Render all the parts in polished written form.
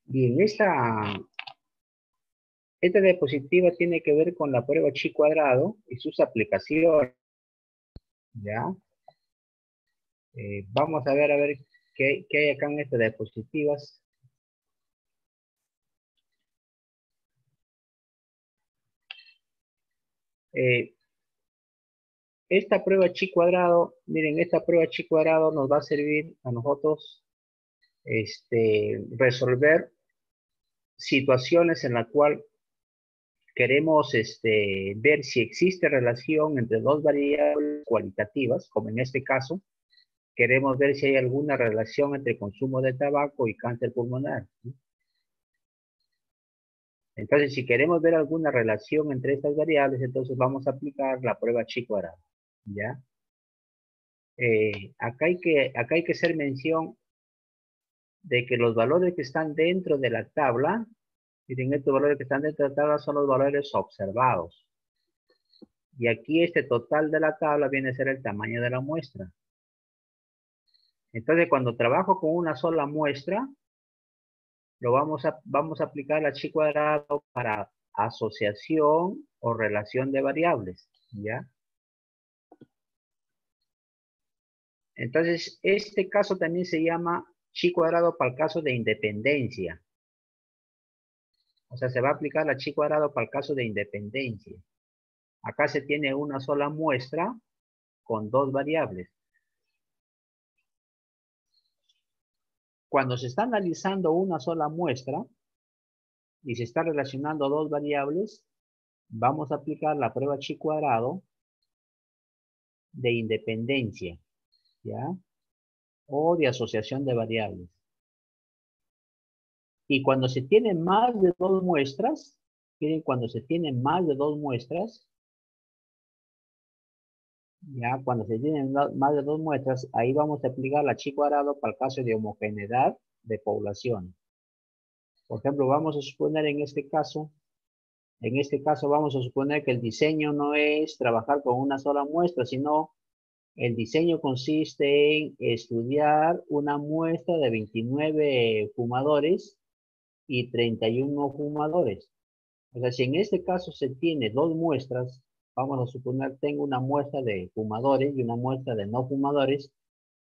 Bien, esta diapositiva tiene que ver con la prueba chi cuadrado y sus aplicaciones, ¿ya? Vamos a ver qué hay acá en estas diapositivas. Eh, esta prueba chi cuadrado, miren, esta prueba chi cuadrado nos va a servir a nosotros resolver situaciones en la cual queremos ver si existe relación entre dos variables cualitativas, como en este caso, queremos ver si hay alguna relación entre consumo de tabaco y cáncer pulmonar, ¿sí? Entonces, si queremos ver alguna relación entre estas variables, entonces vamos a aplicar la prueba chi cuadrado, ¿ya? Acá hay que hacer mención de que los valores que están dentro de la tabla, miren, estos valores que están dentro de la tabla son los valores observados. Y aquí este total de la tabla viene a ser el tamaño de la muestra. Entonces, cuando trabajo con una sola muestra, vamos a aplicar la chi cuadrado para asociación o relación de variables, ¿ya? Entonces, este caso también se llama chi cuadrado para el caso de independencia. O sea, se va a aplicar la chi cuadrado para el caso de independencia. Acá se tiene una sola muestra con dos variables. Cuando se está analizando una sola muestra y se está relacionando dos variables, vamos a aplicar la prueba chi cuadrado de independencia, ¿ya? O de asociación de variables. Y cuando se tienen más de dos muestras, miren, cuando se tienen más de dos muestras, ya cuando se tienen más de dos muestras, ahí vamos a aplicar la chi cuadrado para el caso de homogeneidad de población. Por ejemplo, vamos a suponer en este caso vamos a suponer que el diseño no es trabajar con una sola muestra, sino el diseño consiste en estudiar una muestra de 29 fumadores y 31 no fumadores. O sea, si en este caso se tiene dos muestras, vamos a suponer tengo una muestra de fumadores y una muestra de no fumadores,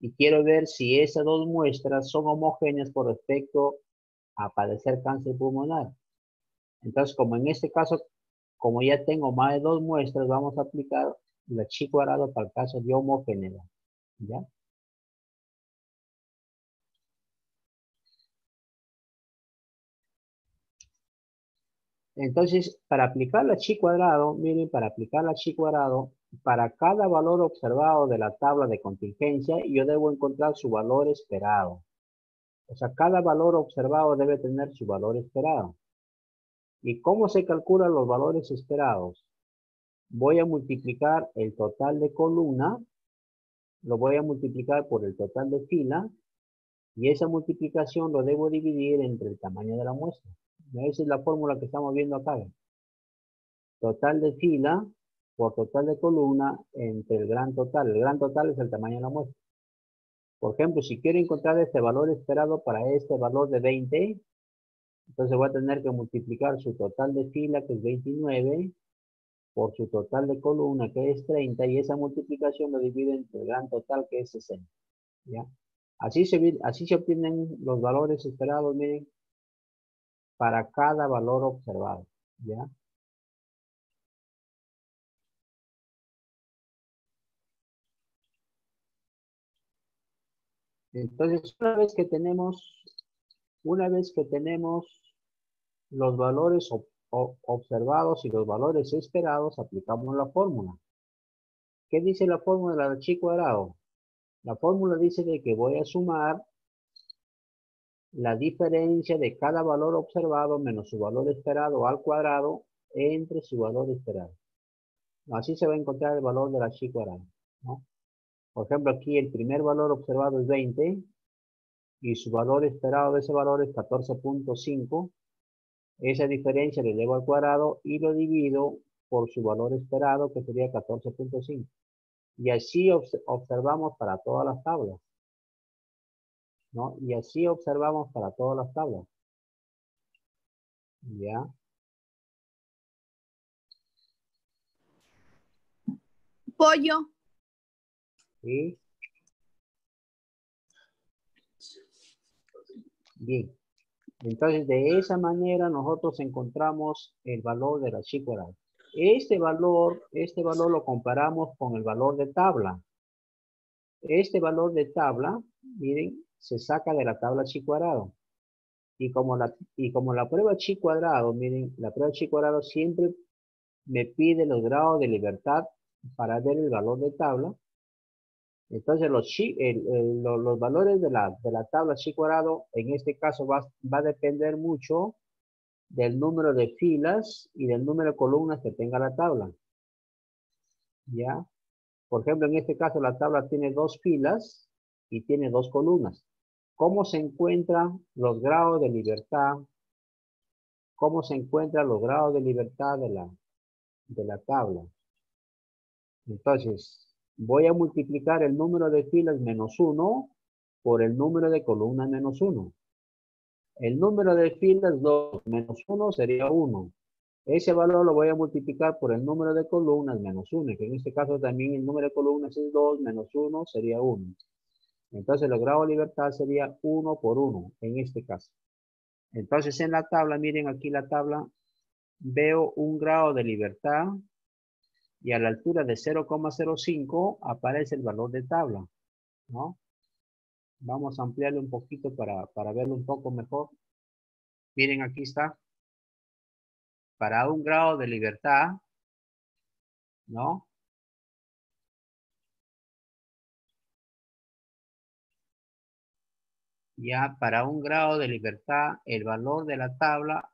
y quiero ver si esas dos muestras son homogéneas con respecto a padecer cáncer pulmonar. Entonces, como en este caso, como ya tengo más de dos muestras, vamos a aplicar la chi cuadrado para el caso de homogeneidad, ¿ya? Entonces, para aplicar la chi cuadrado, miren, para aplicar la chi cuadrado, para cada valor observado de la tabla de contingencia, yo debo encontrar su valor esperado. O sea, cada valor observado debe tener su valor esperado. ¿Y cómo se calculan los valores esperados? Voy a multiplicar el total de columna, lo voy a multiplicar por el total de fila, y esa multiplicación lo debo dividir entre el tamaño de la muestra. Esa es la fórmula que estamos viendo acá. Total de fila por total de columna entre el gran total. El gran total es el tamaño de la muestra. Por ejemplo, si quiero encontrar este valor esperado para este valor de 20, entonces voy a tener que multiplicar su total de fila, que es 29, por su total de columna, que es 30, y esa multiplicación lo divide entre el gran total, que es 60. ¿Ya? Así se obtienen los valores esperados, miren, para cada valor observado. ¿Ya? Entonces, una vez que tenemos los valores observados y los valores esperados, aplicamos la fórmula. ¿Qué dice la fórmula de chi cuadrado? La fórmula dice de que voy a sumar la diferencia de cada valor observado menos su valor esperado al cuadrado entre su valor esperado. Así se va a encontrar el valor de la chi cuadrado, ¿no? Por ejemplo, aquí el primer valor observado es 20 y su valor esperado de ese valor es 14.5. Esa diferencia le elevo al cuadrado y lo divido por su valor esperado, que sería 14.5. Y así observamos para todas las tablas, ¿no? Y así observamos para todas las tablas. Ya, Pollo. ¿sí? Bien. Entonces, de esa manera nosotros encontramos el valor de la chi cuadrada. Este valor lo comparamos con el valor de tabla. Este valor de tabla, miren, se saca de la tabla chi cuadrado. Y como la prueba chi cuadrado, miren, la prueba chi cuadrado siempre me pide los grados de libertad para ver el valor de tabla. Entonces, los valores de la tabla chi cuadrado, en este caso, va a depender mucho del número de filas y del número de columnas que tenga la tabla. ¿Ya? Por ejemplo, en este caso la tabla tiene 2 filas y tiene 2 columnas. ¿Cómo se encuentran los grados de libertad? ¿Cómo se encuentran los grados de libertad de la tabla? Entonces, voy a multiplicar el número de filas menos 1 por el número de columnas menos 1. El número de filas 2 menos 1 sería 1. Ese valor lo voy a multiplicar por el número de columnas menos 1, que en este caso también el número de columnas es 2 menos 1 sería 1. Entonces el grado de libertad sería 1 por 1 en este caso. Entonces en la tabla, miren aquí la tabla, veo un grado de libertad y a la altura de 0,05 aparece el valor de tabla, ¿no? Vamos a ampliarlo un poquito para verlo un poco mejor. Miren, aquí está. Para un grado de libertad, ¿no? Ya para un grado de libertad, el valor de la tabla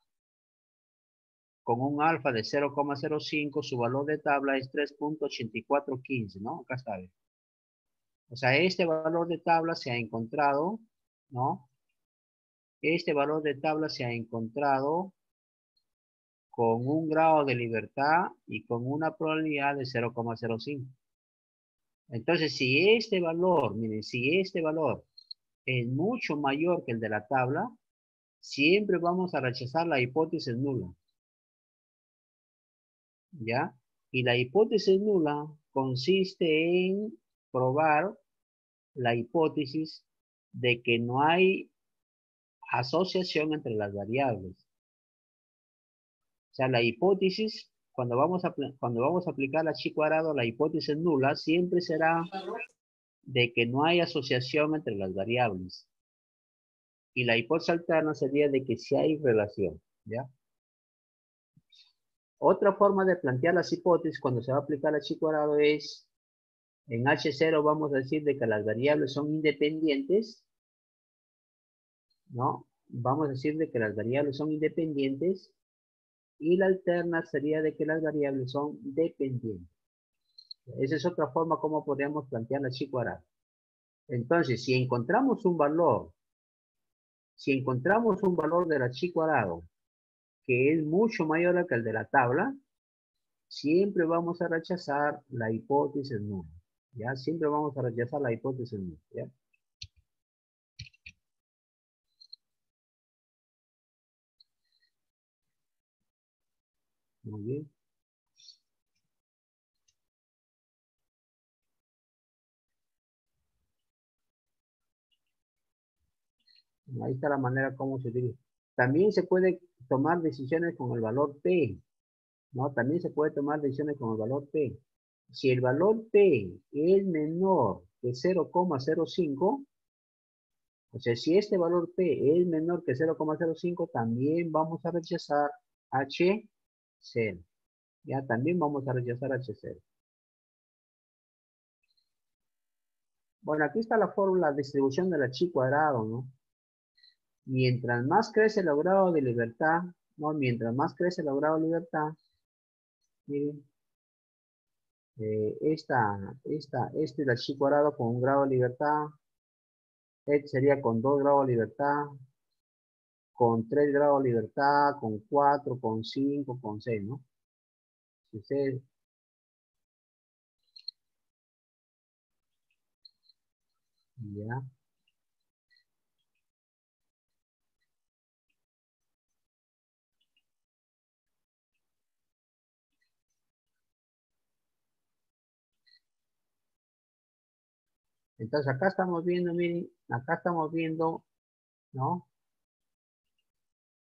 con un alfa de 0,05, su valor de tabla es 3.8415, ¿no? Acá está. O sea, este valor de tabla se ha encontrado, ¿no? Este valor de tabla se ha encontrado con un grado de libertad y con una probabilidad de 0,05. Entonces, si este valor, miren, si este valor es mucho mayor que el de la tabla, siempre vamos a rechazar la hipótesis nula. ¿Ya? Y la hipótesis nula consiste en probar la hipótesis de que no hay asociación entre las variables. O sea, la hipótesis, cuando vamos a aplicar la chi cuadrado, la hipótesis nula siempre será de que no hay asociación entre las variables. Y la hipótesis alterna sería de que sí hay relación. ¿Ya? Otra forma de plantear las hipótesis cuando se va a aplicar la chi cuadrado es, en H0 vamos a decir de que las variables son independientes, ¿no? Vamos a decir de que las variables son independientes y la alterna sería de que las variables son dependientes. Esa es otra forma como podríamos plantear la chi cuadrada. Entonces, si encontramos un valor de la chi cuadrado que es mucho mayor que el de la tabla, siempre vamos a rechazar la hipótesis nula. ¿Ya? Siempre vamos a rechazar la hipótesis nula. ¿Ya? Muy bien. Ahí está la manera como se utiliza. También se puede tomar decisiones con el valor P, ¿no? También se puede tomar decisiones con el valor P. Si el valor P es menor que 0,05, o sea, si este valor P es menor que 0,05, también vamos a rechazar H0. Ya, también vamos a rechazar H0. Bueno, aquí está la fórmula de distribución de la chi cuadrado, ¿no? Mientras más crece el grado de libertad, ¿no? Mientras más crece el grado de libertad, miren, este es la chi cuadrado con un grado de libertad, este sería con 2 grados de libertad, con 3 grados de libertad, con 4, con 5, con 6, ¿no? Si ustedes, ya, Entonces acá estamos viendo, miren, acá estamos viendo, ¿no?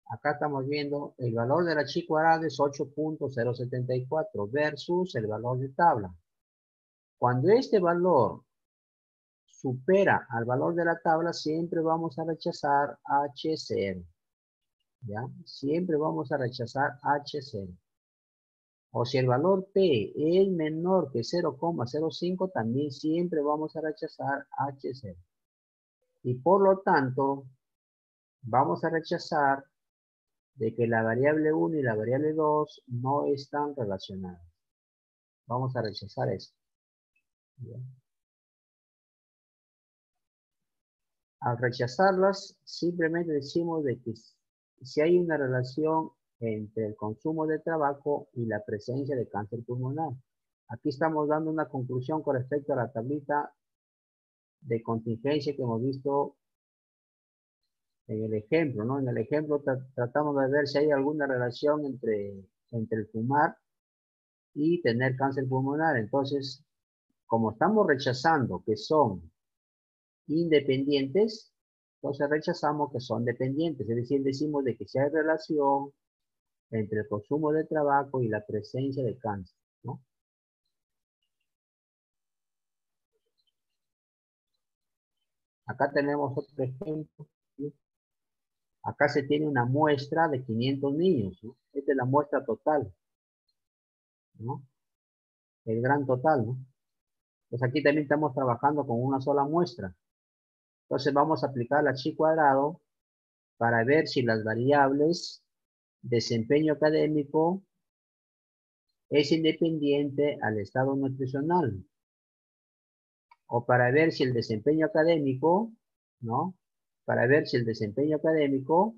Acá estamos viendo el valor de la chi cuadrada es 8.074 versus el valor de tabla. Cuando este valor supera al valor de la tabla, siempre vamos a rechazar H0. ¿Ya? Siempre vamos a rechazar H0. O si el valor P es menor que 0,05, también siempre vamos a rechazar H0. Y por lo tanto, vamos a rechazar de que la variable 1 y la variable 2 no están relacionadas. Vamos a rechazar eso. ¿Ya? Al rechazarlas, simplemente decimos de que si hay una relación entre el consumo de tabaco y la presencia de cáncer pulmonar. Aquí estamos dando una conclusión con respecto a la tablita de contingencia que hemos visto en el ejemplo, ¿no? En el ejemplo tratamos de ver si hay alguna relación entre el fumar y tener cáncer pulmonar. Entonces, como estamos rechazando que son independientes, entonces rechazamos que son dependientes. Es decir, decimos de que si hay relación entre el consumo de tabaco y la presencia de cáncer, ¿no? Acá tenemos otro ejemplo, ¿sí? Acá se tiene una muestra de 500 niños, ¿no? Esta es la muestra total, ¿no? El gran total, ¿no? Pues aquí también estamos trabajando con una sola muestra. Entonces vamos a aplicar la chi cuadrado para ver si las variables desempeño académico es independiente al estado nutricional. O para ver si el desempeño académico, ¿no? Para ver si el desempeño académico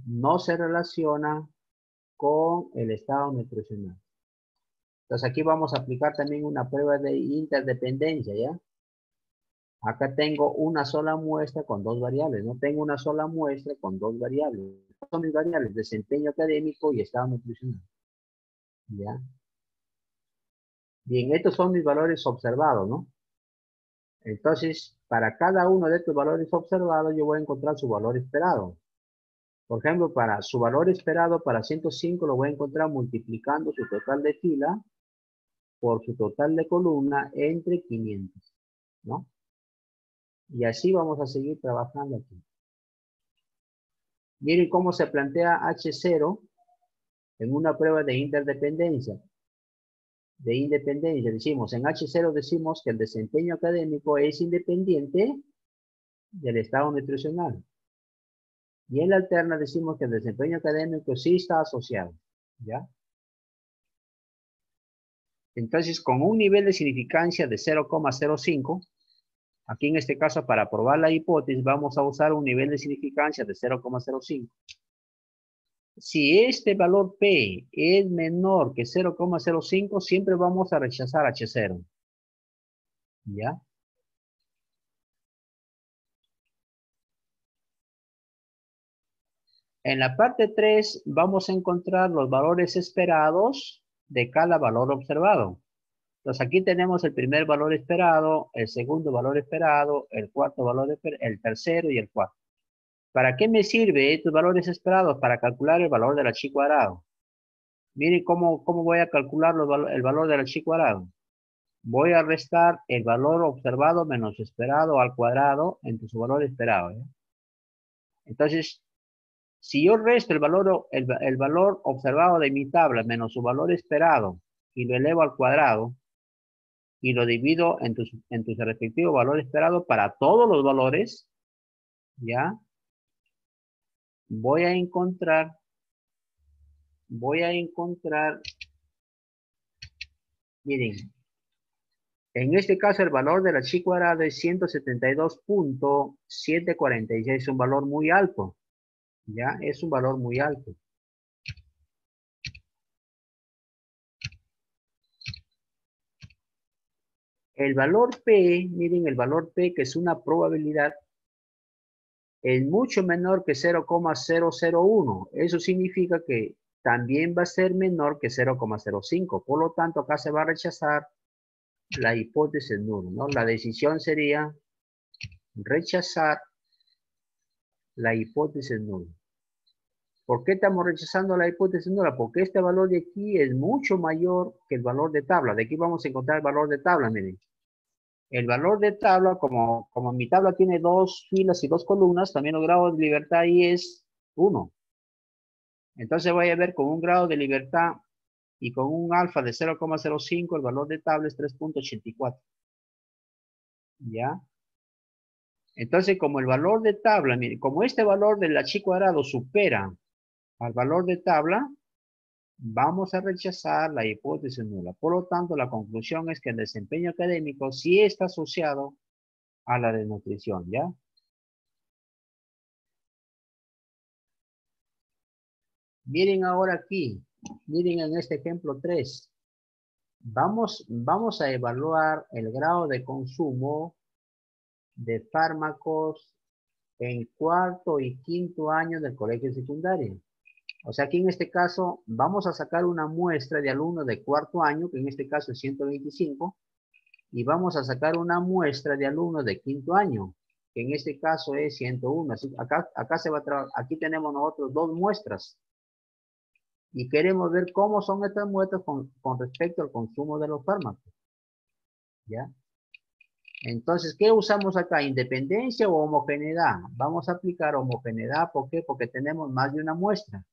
no se relaciona con el estado nutricional. Entonces aquí vamos a aplicar también una prueba de interdependencia, ¿ya? Acá tengo una sola muestra con dos variables. No tengo una sola muestra con dos variables. Son mis variables, desempeño académico y estado nutricional. ¿Ya? Bien, estos son mis valores observados, ¿no? Entonces, para cada uno de estos valores observados, yo voy a encontrar su valor esperado. Por ejemplo, para su valor esperado para 105 lo voy a encontrar multiplicando su total de fila por su total de columna entre 500, ¿no? Y así vamos a seguir trabajando aquí. Miren cómo se plantea H0 en una prueba de interdependencia. De independencia, decimos, en H0 decimos que el desempeño académico es independiente del estado nutricional. Y en la alterna decimos que el desempeño académico sí está asociado, ¿ya? Entonces, con un nivel de significancia de 0,05, aquí en este caso para probar la hipótesis vamos a usar un nivel de significancia de 0,05. Si este valor P es menor que 0,05, siempre vamos a rechazar H0, ¿ya? En la parte 3 vamos a encontrar los valores esperados de cada valor observado. Entonces aquí tenemos el primer valor esperado, el segundo valor esperado, el cuarto valor esperado, el tercero y el cuarto. ¿Para qué me sirve estos valores esperados? Para calcular el valor de la chi cuadrado. Miren cómo voy a calcular el valor de la chi cuadrado. Voy a restar el valor observado menos esperado al cuadrado entre su valor esperado, ¿eh? Entonces, si yo resto el valor observado de mi tabla menos su valor esperado y lo elevo al cuadrado y lo divido en tu respectivo valor esperado para todos los valores, ¿ya? Voy a encontrar, miren, en este caso el valor de la chi cuadrada es 172.746, es un valor muy alto, ¿ya? Es un valor muy alto. El valor P, miren el valor P que es una probabilidad, es mucho menor que 0,001. Eso significa que también va a ser menor que 0,05. Por lo tanto, acá se va a rechazar la hipótesis nula, ¿no? La decisión sería rechazar la hipótesis nula. ¿Por qué estamos rechazando la hipótesis nula? Porque este valor de aquí es mucho mayor que el valor de tabla. De aquí vamos a encontrar el valor de tabla, miren. El valor de tabla, como mi tabla tiene 2 filas y 2 columnas, también el grado de libertad ahí es 1. Entonces voy a ver con un grado de libertad y con un alfa de 0,05, el valor de tabla es 3.84. ¿Ya? Entonces, como el valor de tabla, miren, como este valor del h cuadrado supera al valor de tabla, vamos a rechazar la hipótesis nula. Por lo tanto, la conclusión es que el desempeño académico sí está asociado a la desnutrición, ¿ya? Miren ahora aquí, miren en este ejemplo 3. Vamos a evaluar el grado de consumo de fármacos en cuarto y quinto año del colegio secundario. O sea, aquí en este caso vamos a sacar una muestra de alumnos de cuarto año, que en este caso es 125, y vamos a sacar una muestra de alumnos de quinto año, que en este caso es 101. Así, acá se va a trabajar, aquí tenemos nosotros 2 muestras. Y queremos ver cómo son estas muestras con respecto al consumo de los fármacos. ¿Ya? Entonces, ¿qué usamos acá? ¿Independencia o homogeneidad? Vamos a aplicar homogeneidad, ¿por qué? Porque tenemos más de una muestra.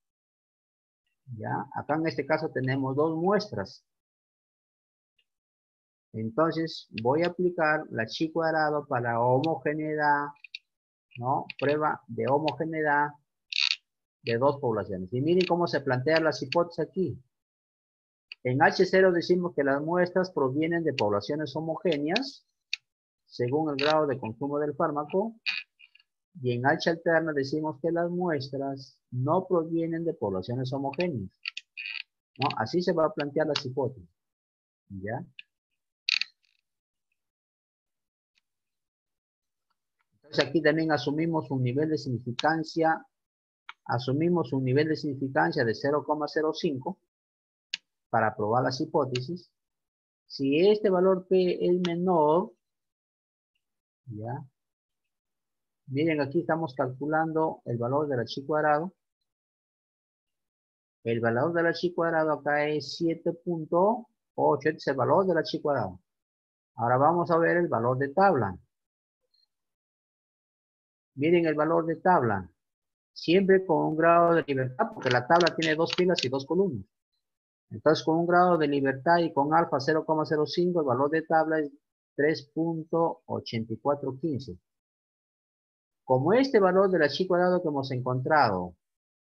¿Ya? Acá en este caso tenemos 2 muestras. Entonces, voy a aplicar la chi cuadrado para homogeneidad, ¿no? Prueba de homogeneidad de 2 poblaciones. Y miren cómo se plantean las hipótesis aquí. En H0 decimos que las muestras provienen de poblaciones homogéneas, según el grado de consumo del fármaco. Y en H alterna decimos que las muestras no provienen de poblaciones homogéneas, ¿no? Así se va a plantear las hipótesis. ¿Ya? Entonces aquí también asumimos un nivel de significancia de 0,05 para probar las hipótesis. Si este valor P es menor, ¿ya? Miren, aquí estamos calculando el valor de la chi cuadrado. El valor de la chi cuadrado acá es 7.8, este es el valor de la chi cuadrado. Ahora vamos a ver el valor de tabla. Miren el valor de tabla. Siempre con un grado de libertad, porque la tabla tiene 2 filas y 2 columnas. Entonces, con un grado de libertad y con alfa 0,05, el valor de tabla es 3.8415. Como este valor de la chi cuadrado que hemos encontrado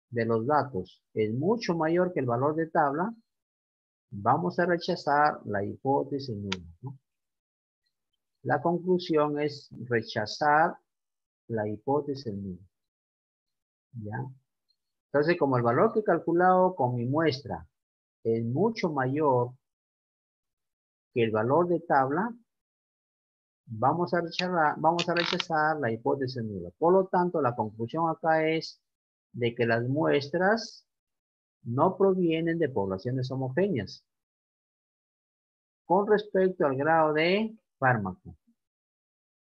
de los datos es mucho mayor que el valor de tabla, vamos a rechazar la hipótesis nula, ¿no? La conclusión es rechazar la hipótesis nula. ¿Ya? Entonces, como el valor que he calculado con mi muestra es mucho mayor que el valor de tabla, vamos a rechazar la hipótesis nula. Por lo tanto, la conclusión acá es de que las muestras no provienen de poblaciones homogéneas con respecto al grado de fármaco.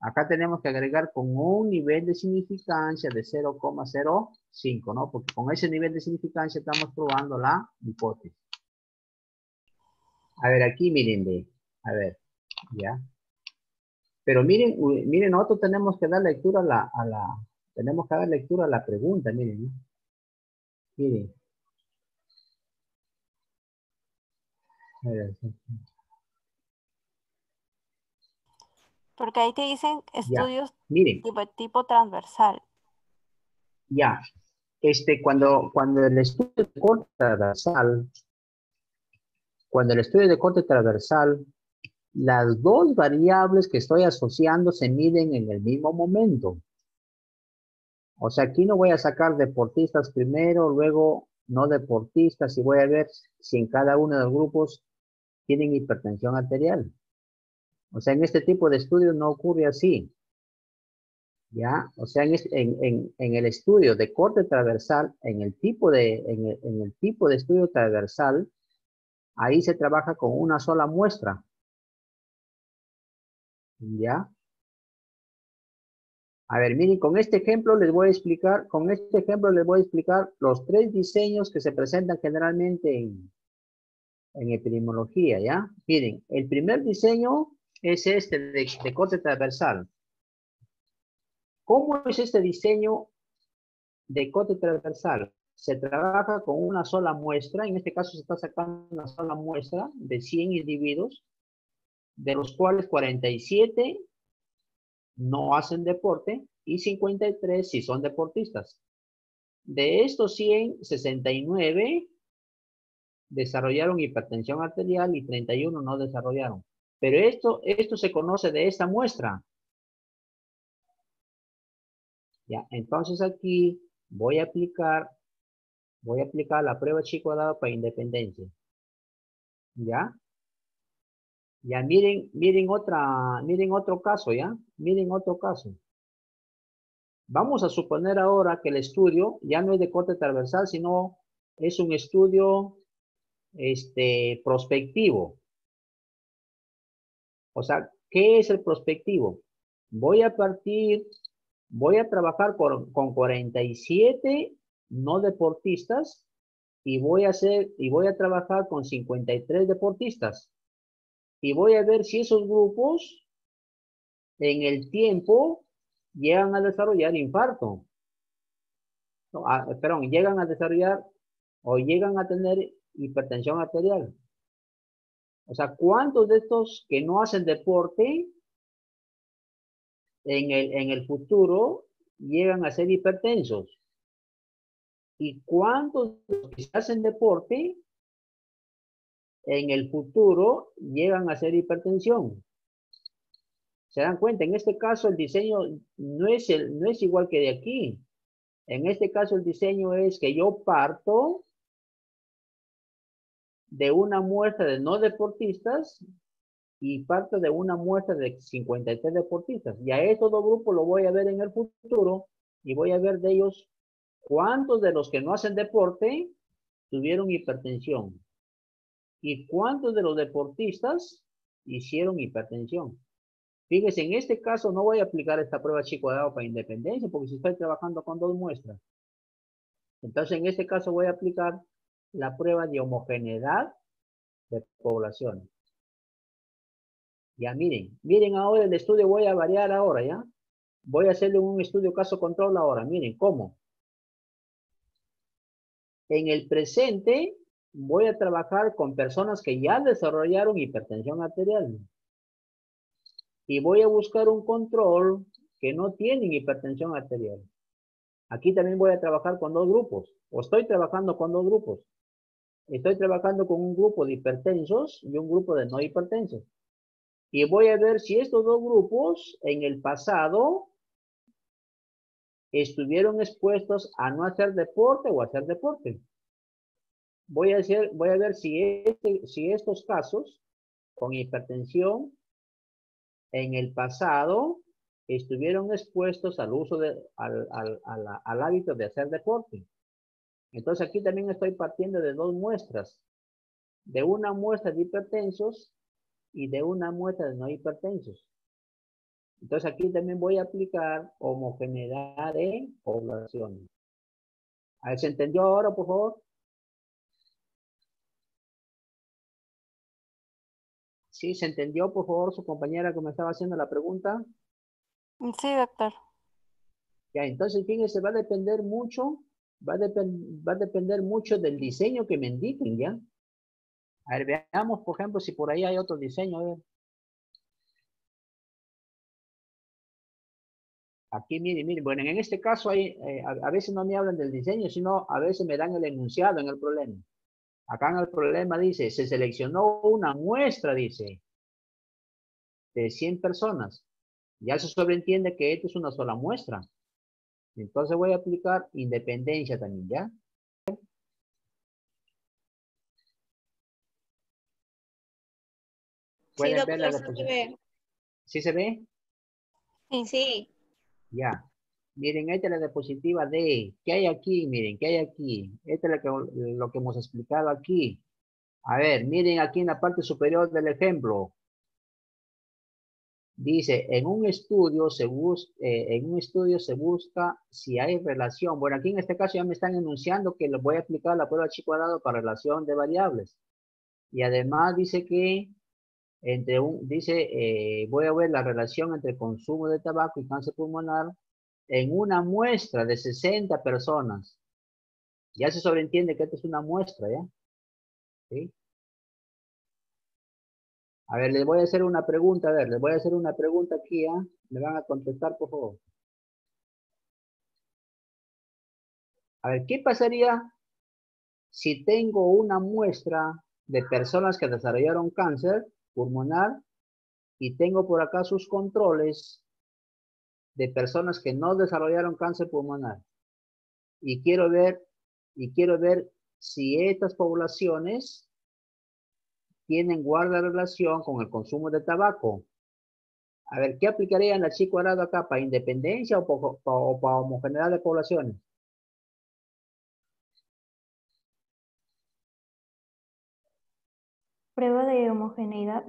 Acá tenemos que agregar con un nivel de significancia de 0,05, ¿no? Porque con ese nivel de significancia estamos probando la hipótesis. A ver, aquí miren, a ver, ya. Pero miren, nosotros tenemos que dar lectura tenemos que dar lectura a la pregunta, miren, ¿no? Miren. A ver, Porque ahí te dicen ya, estudios miren, tipo transversal. ya. Cuando el estudio de corte transversal, las 2 variables que estoy asociando se miden en el mismo momento. O sea, aquí no voy a sacar deportistas primero, luego no deportistas, y voy a ver si en cada uno de los grupos tienen hipertensión arterial. O sea, en este tipo de estudios no ocurre así. ¿Ya? O sea, en el estudio de corte transversal, en el tipo de estudio transversal, ahí se trabaja con una sola muestra. ¿Ya? A ver, miren, con este ejemplo les voy a explicar, los tres diseños que se presentan generalmente en epidemiología, ¿ya? Miren, el primer diseño es este de corte transversal. ¿Cómo es este diseño de corte transversal? Se trabaja con una sola muestra, en este caso se está sacando una sola muestra de 100 individuos, de los cuales 47 no hacen deporte y 53 sí son deportistas. De estos 100, 69 desarrollaron hipertensión arterial y 31 no desarrollaron. Pero esto se conoce de esta muestra. Ya, entonces aquí voy a aplicar la prueba chi-cuadrado para independencia. ¿Ya? Ya, miren otro caso, ¿ya? Miren otro caso. Vamos a suponer ahora que el estudio ya no es de corte transversal, sino es un estudio prospectivo. O sea, ¿qué es el prospectivo? Voy a trabajar con 47 no deportistas y voy a trabajar con 53 deportistas. Y voy a ver si esos grupos en el tiempo llegan a desarrollar infarto. No, perdón, llegan a desarrollar o llegan a tener hipertensión arterial. O sea, ¿cuántos de estos que no hacen deporte en el futuro llegan a ser hipertensos? ¿Y cuántos de los que hacen deporte en el futuro llegan a ser hipertensión? ¿Se dan cuenta? En este caso el diseño no es igual que de aquí. En este caso el diseño es que yo parto de una muestra de no deportistas y parto de una muestra de 53 deportistas. Y a estos dos grupos lo voy a ver en el futuro y voy a ver de ellos cuántos de los que no hacen deporte tuvieron hipertensión y cuántos de los deportistas hicieron hipertensión. Fíjense, en este caso no voy a aplicar esta prueba chi-cuadrado para independencia porque si estoy trabajando con dos muestras. Entonces, en este caso voy a aplicar la prueba de homogeneidad de poblaciones. Ya miren ahora el estudio, voy a variar ahora, ¿ya? Voy a hacerle un estudio caso control ahora, miren cómo. En el presente voy a trabajar con personas que ya desarrollaron hipertensión arterial. Y voy a buscar un control que no tienen hipertensión arterial. Aquí también voy a trabajar con dos grupos, o estoy trabajando con dos grupos. Estoy trabajando con un grupo de hipertensos y un grupo de no hipertensos. Y voy a ver si estos dos grupos en el pasado estuvieron expuestos a no hacer deporte o hacer deporte. Voy a ver si estos casos con hipertensión en el pasado estuvieron expuestos al uso al hábito de hacer deporte. Entonces aquí también estoy partiendo de dos muestras, de una muestra de hipertensos y de una muestra de no hipertensos. Entonces aquí también voy a aplicar homogeneidad de poblaciones. A ver, ¿se entendió ahora, por favor? Sí, ¿se entendió, por favor, su compañera que me estaba haciendo la pregunta? Sí, doctor. Ya, entonces, fíjense, va a depender mucho, va a depender mucho del diseño que me indiquen, ¿ya? A ver, veamos, por ejemplo, si por ahí hay otro diseño. A ver. Aquí, miren, bueno, en este caso a veces no me hablan del diseño, sino a veces me dan el enunciado en el problema. Acá en el problema dice, se seleccionó una muestra, dice, de 100 personas. Ya se sobreentiende que esto es una sola muestra. Entonces voy a aplicar independencia también, ¿ya? Sí, ¿Pueden ver la doctor, sí se diapositiva? ve. ¿Sí se ve? Sí. Sí. Ya. Miren, esta es la diapositiva D. ¿Qué hay aquí? Miren, ¿qué hay aquí? Esta es lo que hemos explicado aquí. A ver, miren aquí en la parte superior del ejemplo. Dice, en un estudio se busca si hay relación. Bueno, aquí en este caso ya me están enunciando que les voy a aplicar la prueba chi cuadrado para relación de variables. Y además dice que voy a ver la relación entre consumo de tabaco y cáncer pulmonar en una muestra de 60 personas. Ya se sobreentiende que esta es una muestra, ¿ya? ¿Sí? A ver, les voy a hacer una pregunta, a ver, les voy a hacer una pregunta aquí, ¿ah? Me van a contestar, por favor. A ver, ¿qué pasaría si tengo una muestra de personas que desarrollaron cáncer pulmonar y tengo por acá sus controles de personas que no desarrollaron cáncer pulmonar? Y quiero ver si estas poblaciones tienen guarda relación con el consumo de tabaco. A ver, ¿qué aplicaría en la chi cuadrado acá? ¿Para independencia o para homogeneidad de poblaciones? Prueba de homogeneidad.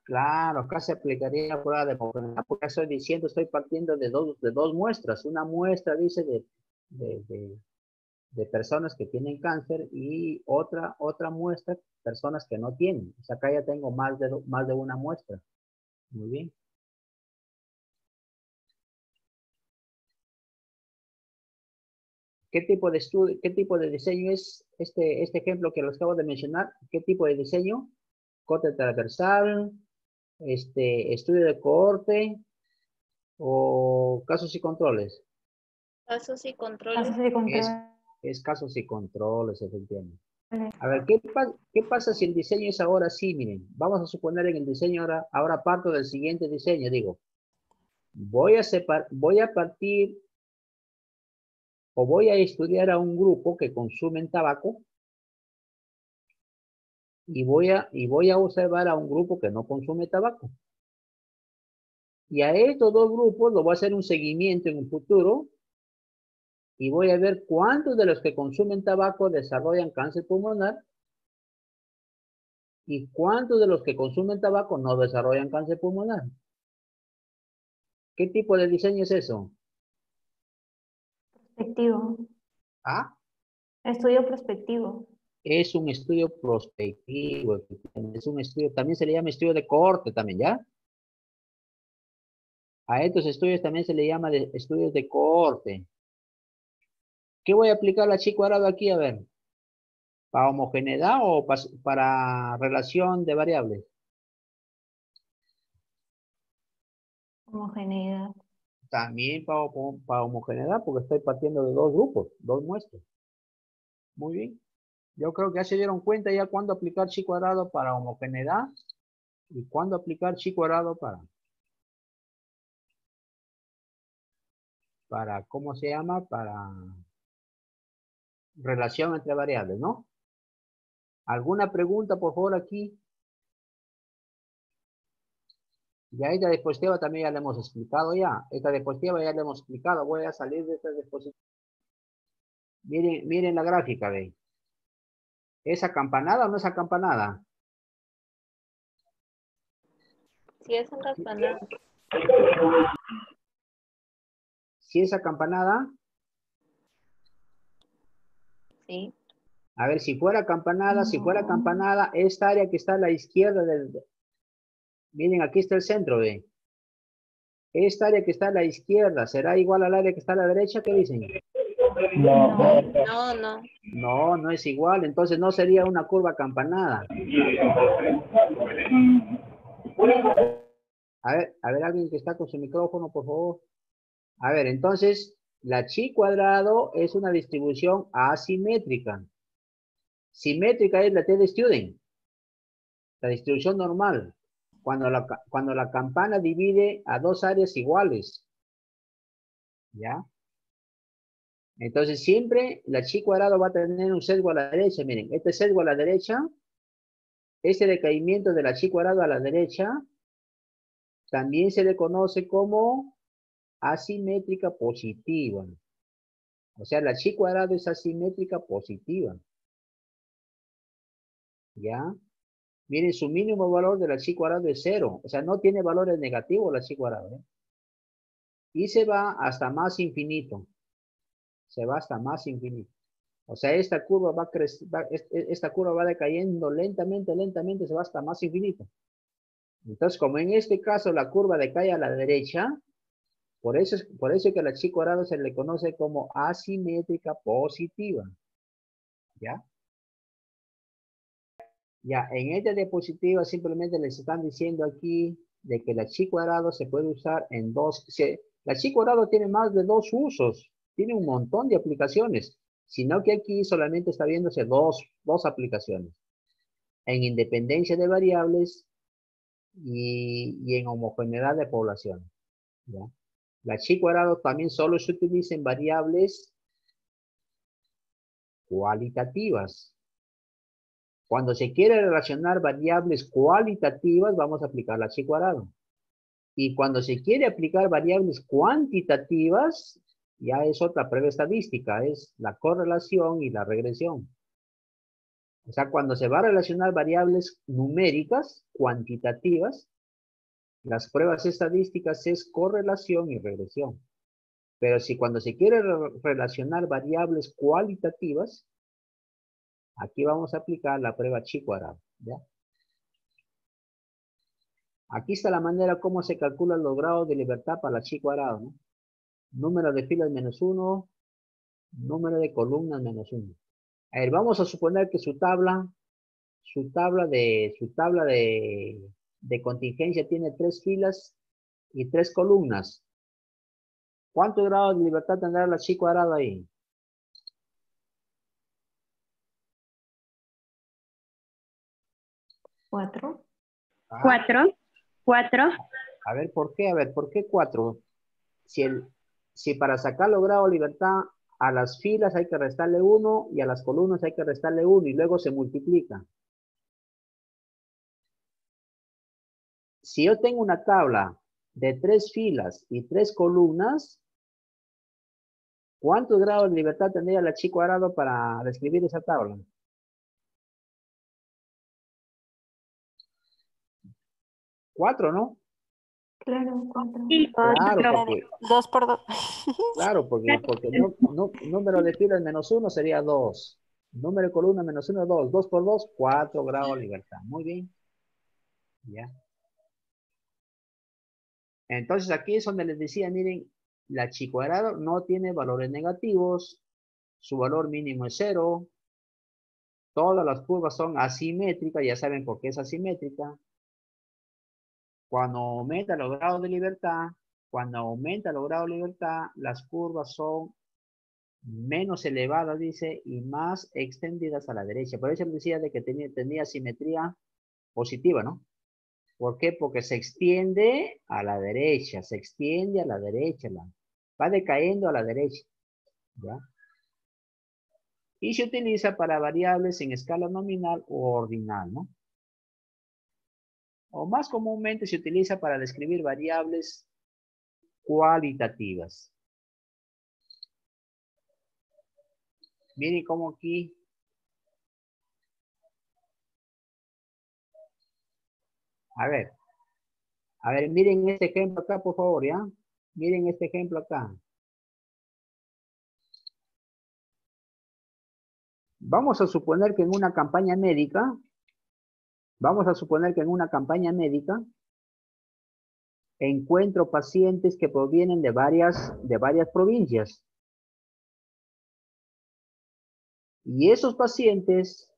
Claro, acá se aplicaría la prueba de homogeneidad, porque estoy diciendo, estoy partiendo de dos muestras. Una muestra, dice, de personas que tienen cáncer y otra muestra, personas que no tienen. O sea, acá ya tengo más de una muestra. Muy bien. ¿Qué tipo de estudio, qué tipo de diseño es este ejemplo que los acabo de mencionar? ¿Qué tipo de diseño? Corte transversal, estudio de cohorte o casos y controles. Casos y controles. Casos de control. Es casos y controles, efectivamente. A ver, ¿qué pasa si el diseño es ahora así? Miren, vamos a suponer en el diseño ahora parto del siguiente diseño. Digo, voy a partir o voy a estudiar a un grupo que consumen tabaco y voy a observar a un grupo que no consume tabaco. Y a estos dos grupos lo voy a hacer un seguimiento en un futuro y voy a ver cuántos de los que consumen tabaco desarrollan cáncer pulmonar y cuántos de los que consumen tabaco no desarrollan cáncer pulmonar. ¿Qué tipo de diseño es eso? Prospectivo. ¿Ah? Estudio prospectivo. Es un estudio prospectivo, es un estudio, también se le llama estudio de cohorte también, ¿ya? A estos estudios también se le llama estudios de cohorte. ¿Qué voy a aplicar la chi cuadrado aquí? A ver, ¿para homogeneidad o para relación de variables? Homogeneidad. También para homogeneidad, porque estoy partiendo de dos grupos, dos muestras. Muy bien. Yo creo que ya se dieron cuenta ya cuándo aplicar chi cuadrado para homogeneidad y cuándo aplicar chi cuadrado ¿cómo se llama? Para relación entre variables, ¿no? ¿Alguna pregunta, por favor, aquí? Ya esta diapositiva también ya le hemos explicado ya. Esta diapositiva ya le hemos explicado. Voy a salir de esta diapositiva. Miren la gráfica, ¿ven? ¿Es acampanada o no es acampanada? Sí, es acampanada. Si es acampanada, Sí. a ver, si fuera acampanada, esta área que está a la izquierda miren, aquí está el centro, ¿ven? Esta área que está a la izquierda, ¿será igual al área que está a la derecha? ¿Qué dicen? No, no. No, no es igual, entonces no sería una curva acampanada. A ver, alguien que está con su micrófono, por favor. A ver, entonces, la chi cuadrado es una distribución asimétrica. Simétrica es la T de student, la distribución normal. Cuando la campana divide a dos áreas iguales. ¿Ya? Entonces, siempre la chi cuadrado va a tener un sesgo a la derecha. Miren, este sesgo a la derecha, ese decaimiento de la chi cuadrado a la derecha, también se le conoce como asimétrica positiva. O sea, la chi cuadrado es asimétrica positiva. ¿Ya? Miren, su mínimo valor de la chi cuadrado es 0. O sea, no tiene valores negativos la chi cuadrado. ¿Eh? Y se va hasta más infinito. Se va hasta más infinito. O sea, esta curva esta curva va decayendo lentamente, lentamente, se va hasta más infinito. Entonces, como en este caso la curva decae a la derecha, por eso que a la chi cuadrado se le conoce como asimétrica positiva. ¿Ya? Ya, en esta diapositiva simplemente les están diciendo aquí de que la chi cuadrado se puede usar en dos. La chi cuadrado tiene más de 2 usos, tiene un montón de aplicaciones, sino que aquí solamente está viéndose dos aplicaciones. En independencia de variables y en homogeneidad de población. ¿Ya? La chi cuadrado también solo se utiliza en variables cualitativas. Cuando se quiere relacionar variables cualitativas, vamos a aplicar la chi cuadrado. Y cuando se quiere aplicar variables cuantitativas, ya es otra prueba estadística, es la correlación y la regresión. O sea, cuando se va a relacionar variables numéricas, cuantitativas, las pruebas estadísticas es correlación y regresión. Pero si cuando se quiere relacionar variables cualitativas, aquí vamos a aplicar la prueba chi cuadrado. ¿Ya? Aquí está la manera como se calculan los grados de libertad para la chi cuadrado. ¿No? Número de filas menos 1, número de columnas menos 1. A ver, vamos a suponer que su tabla de contingencia tiene 3 filas y 3 columnas. ¿Cuántos grados de libertad tendrá la chi cuadrado ahí? ¿4? Ah, 4. a ver, ¿por qué? A ver, ¿por qué 4? Si para sacar los grados de libertad a las filas hay que restarle 1 y a las columnas hay que restarle 1 y luego se multiplica. Si yo tengo una tabla de 3 filas y 3 columnas, ¿cuántos grados de libertad tendría la chi cuadrado para describir esa tabla? 4, ¿no? Claro, 4. Claro, Claro, porque, 2 por 2. porque número de filas menos 1 sería 2. Número de columna menos 1, 2. 2 por 2, 4 grados de libertad. Muy bien. Ya. Entonces aquí es donde les decía, miren, la chi cuadrado no tiene valores negativos. Su valor mínimo es 0. Todas las curvas son asimétricas. Ya saben por qué es asimétrica. Cuando aumenta los grados de libertad, las curvas son menos elevadas, dice, y más extendidas a la derecha. Por eso les decía de que tenía simetría positiva, ¿no? ¿Por qué? Porque se extiende a la derecha, va decayendo a la derecha, ¿ya? Y se utiliza para variables en escala nominal o ordinal, ¿no? O más comúnmente se utiliza para describir variables cualitativas. Miren cómo aquí, a ver, miren este ejemplo acá, por favor, ¿ya? Miren este ejemplo acá. Vamos a suponer que en una campaña médica, encuentro pacientes que provienen de varias provincias. Y esos pacientes,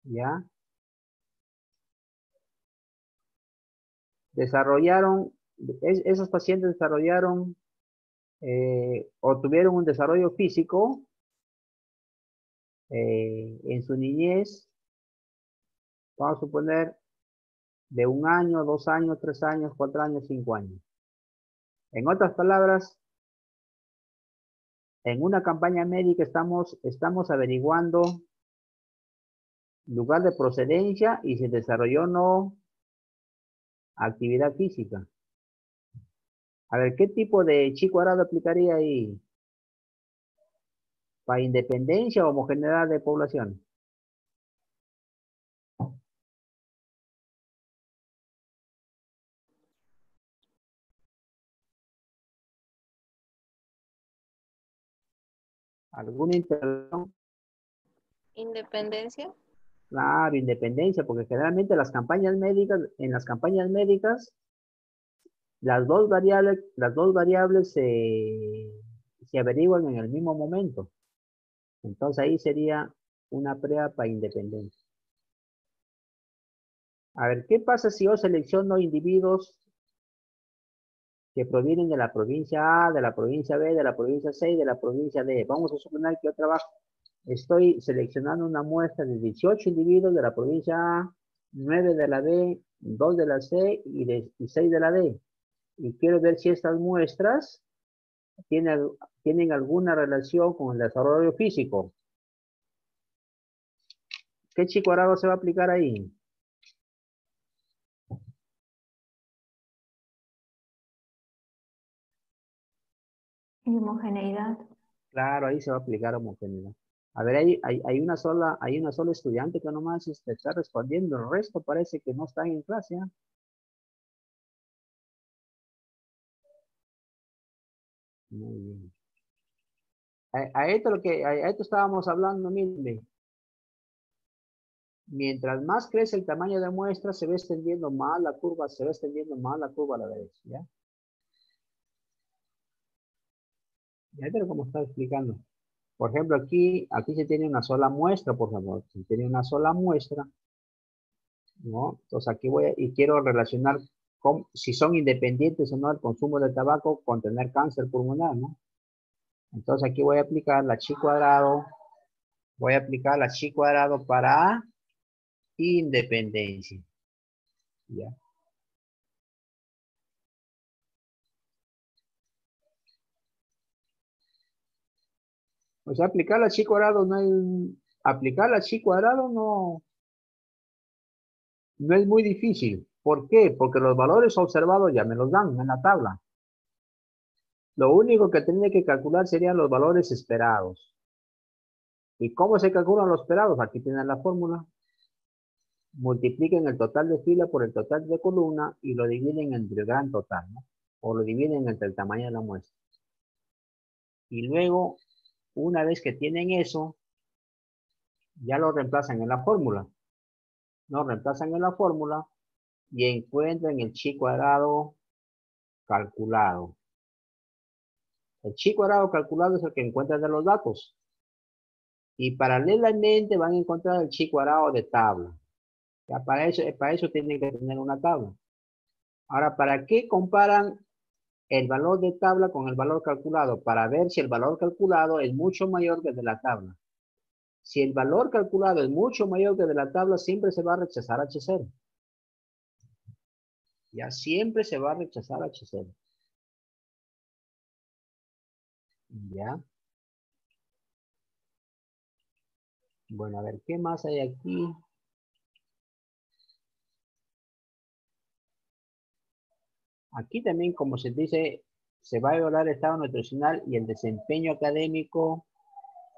¿ya? Esos pacientes desarrollaron o tuvieron un desarrollo físico en su niñez, vamos a suponer, de 1 año, 2 años, 3 años, 4 años, 5 años. En otras palabras, en una campaña médica estamos averiguando lugar de procedencia y si desarrolló o no actividad física. A ver, ¿qué tipo de chi cuadrado aplicaría ahí? ¿Para independencia o homogeneidad de población? ¿Alguna interrupción? Independencia. Claro, independencia, porque generalmente en las campañas médicas, las dos variables se averiguan en el mismo momento. Entonces ahí sería una prueba para independencia. A ver, ¿qué pasa si yo selecciono individuos que provienen de la provincia A, de la provincia B, de la provincia C y de la provincia D? Vamos a suponer que yo trabajo, estoy seleccionando una muestra de 18 individuos de la provincia A, 9 de la B, 2 de la C y 6 de la D. Y quiero ver si estas muestras tienen alguna relación con el desarrollo físico. ¿Qué chi cuadrado se va a aplicar ahí? Y homogeneidad. Claro, ahí se va a aplicar homogeneidad. A ver, hay una sola estudiante que nomás está respondiendo. El resto parece que no están en clase. ¿Ah? Muy bien. A esto estábamos hablando, mire. Mientras más crece el tamaño de muestra, se va extendiendo más la curva, se va extendiendo más la curva a la derecha, ¿ya? Ya pero como está explicando. Por ejemplo, aquí se tiene una sola muestra, por favor. Se tiene una sola muestra, ¿no? Entonces aquí y quiero relacionar si son independientes o no el consumo de tabaco con tener cáncer pulmonar, ¿no? Entonces aquí voy a aplicar la chi cuadrado, para independencia, ¿ya? O sea, aplicar la chi cuadrado no es muy difícil. ¿Por qué? Porque los valores observados ya me los dan en la tabla. Lo único que tiene que calcular serían los valores esperados. ¿Y cómo se calculan los esperados? Aquí tienen la fórmula. Multipliquen el total de fila por el total de columna y lo dividen entre el gran total, ¿no? O lo dividen entre el tamaño de la muestra. Y luego, una vez que tienen eso, ya lo reemplazan en la fórmula. Lo reemplazan en la fórmula y encuentran el chi cuadrado calculado. El chi cuadrado calculado es el que encuentran de los datos. Y paralelamente van a encontrar el chi cuadrado de tabla. Ya para eso tienen que tener una tabla. Ahora, ¿para qué comparan el valor de tabla con el valor calculado? Para ver si el valor calculado es mucho mayor que el de la tabla. Si el valor calculado es mucho mayor que el de la tabla, siempre se va a rechazar H0. Ya siempre se va a rechazar H0. Ya. Bueno, a ver, ¿qué más hay aquí? Aquí también, como se dice, se va a evaluar el estado nutricional y el desempeño académico